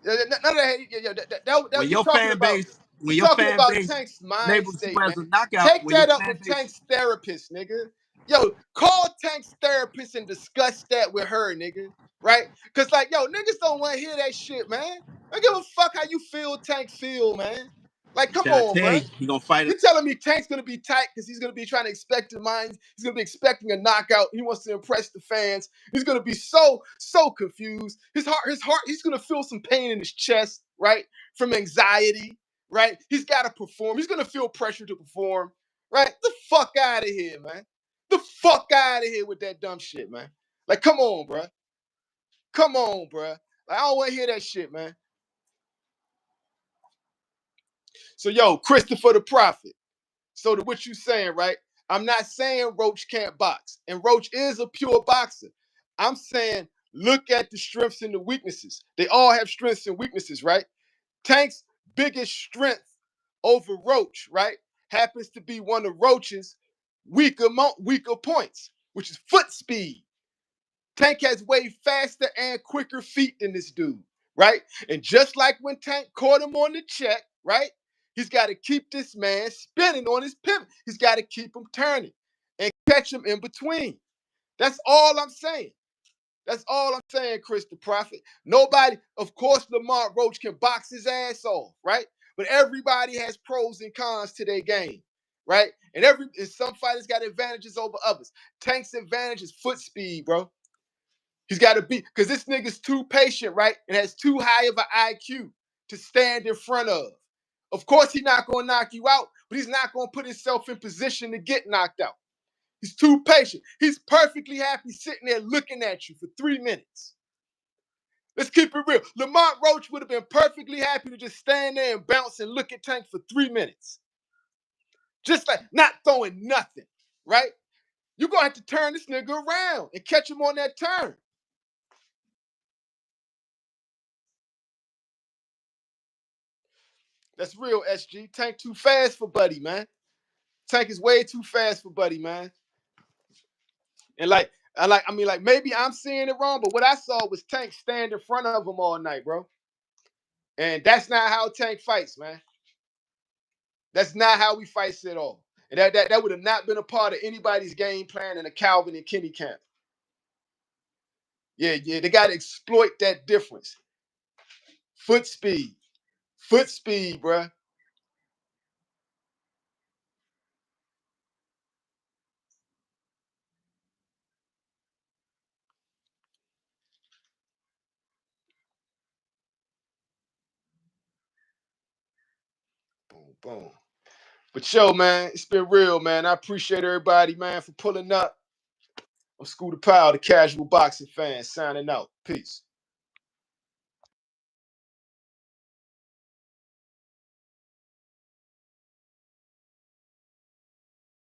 None of that. When You're your talking fan about. base, You're when your talking fan about base Tank's mind labels you state, man. as a knockout, Take when your that up fan with base, Tank's therapist, nigga. Yo, call Tank's therapist and discuss that with her, nigga. Right? Cause like, yo, niggas don't want to hear that shit, man. I don't give a fuck how you feel, Tank feel, man. Like, come trying to on, tell bro. you, he gonna fight it. You're telling me Tank's gonna be tight because he's gonna be trying to expect the minds. He's gonna be expecting a knockout. He wants to impress the fans. He's gonna be so confused. His heart. He's gonna feel some pain in his chest, right, from anxiety, right. He's got to perform. He's gonna feel pressure to perform, right. The fuck out of here, man. The fuck out of here with that dumb shit, man. Like, come on, bro. Come on, bro. Like, I don't want to hear that shit, man. So, yo, Christopher the Prophet. So to what you saying, right? I'm not saying Roach can't box, and Roach is a pure boxer. I'm saying look at the strengths and the weaknesses. They all have strengths and weaknesses, right? Tank's biggest strength over Roach, right, happens to be one of Roach's weaker points, which is foot speed. Tank has way faster and quicker feet than this dude, right? And just like when Tank caught him on the check, right? He's got to keep this man spinning on his pivot. He's got to keep him turning and catch him in between. That's all I'm saying. That's all I'm saying, Chris the Prophet. Nobody, of course, Lamont Roach can box his ass off, right? But everybody has pros and cons to their game, right? And some fighters got advantages over others. Tank's advantage is foot speed, bro. He's got to be, because this nigga's too patient, right? And has too high of an IQ to stand in front of. Of course, he's not going to knock you out, but he's not going to put himself in position to get knocked out. He's too patient. He's perfectly happy sitting there looking at you for 3 minutes. Let's keep it real. Lamont Roach would have been perfectly happy to just stand there and bounce and look at Tank for 3 minutes. Just like not throwing nothing, right? You're going to have to turn this nigga around and catch him on that turn. That's real, SG. Tank too fast for Buddy, man. Tank is way too fast for Buddy, man. And maybe I'm seeing it wrong, but what I saw was Tank stand in front of him all night, bro. And that's not how Tank fights, man. That's not how we fight at all. And that would have not been a part of anybody's game plan in a Calvin and Kenny camp. Yeah, they got to exploit that difference. Foot speed, bro. Boom, boom. But yo, man, it's been real, man. I appreciate everybody, man, for pulling up. I'm Scooter Powell, the casual boxing fan, signing out. Peace.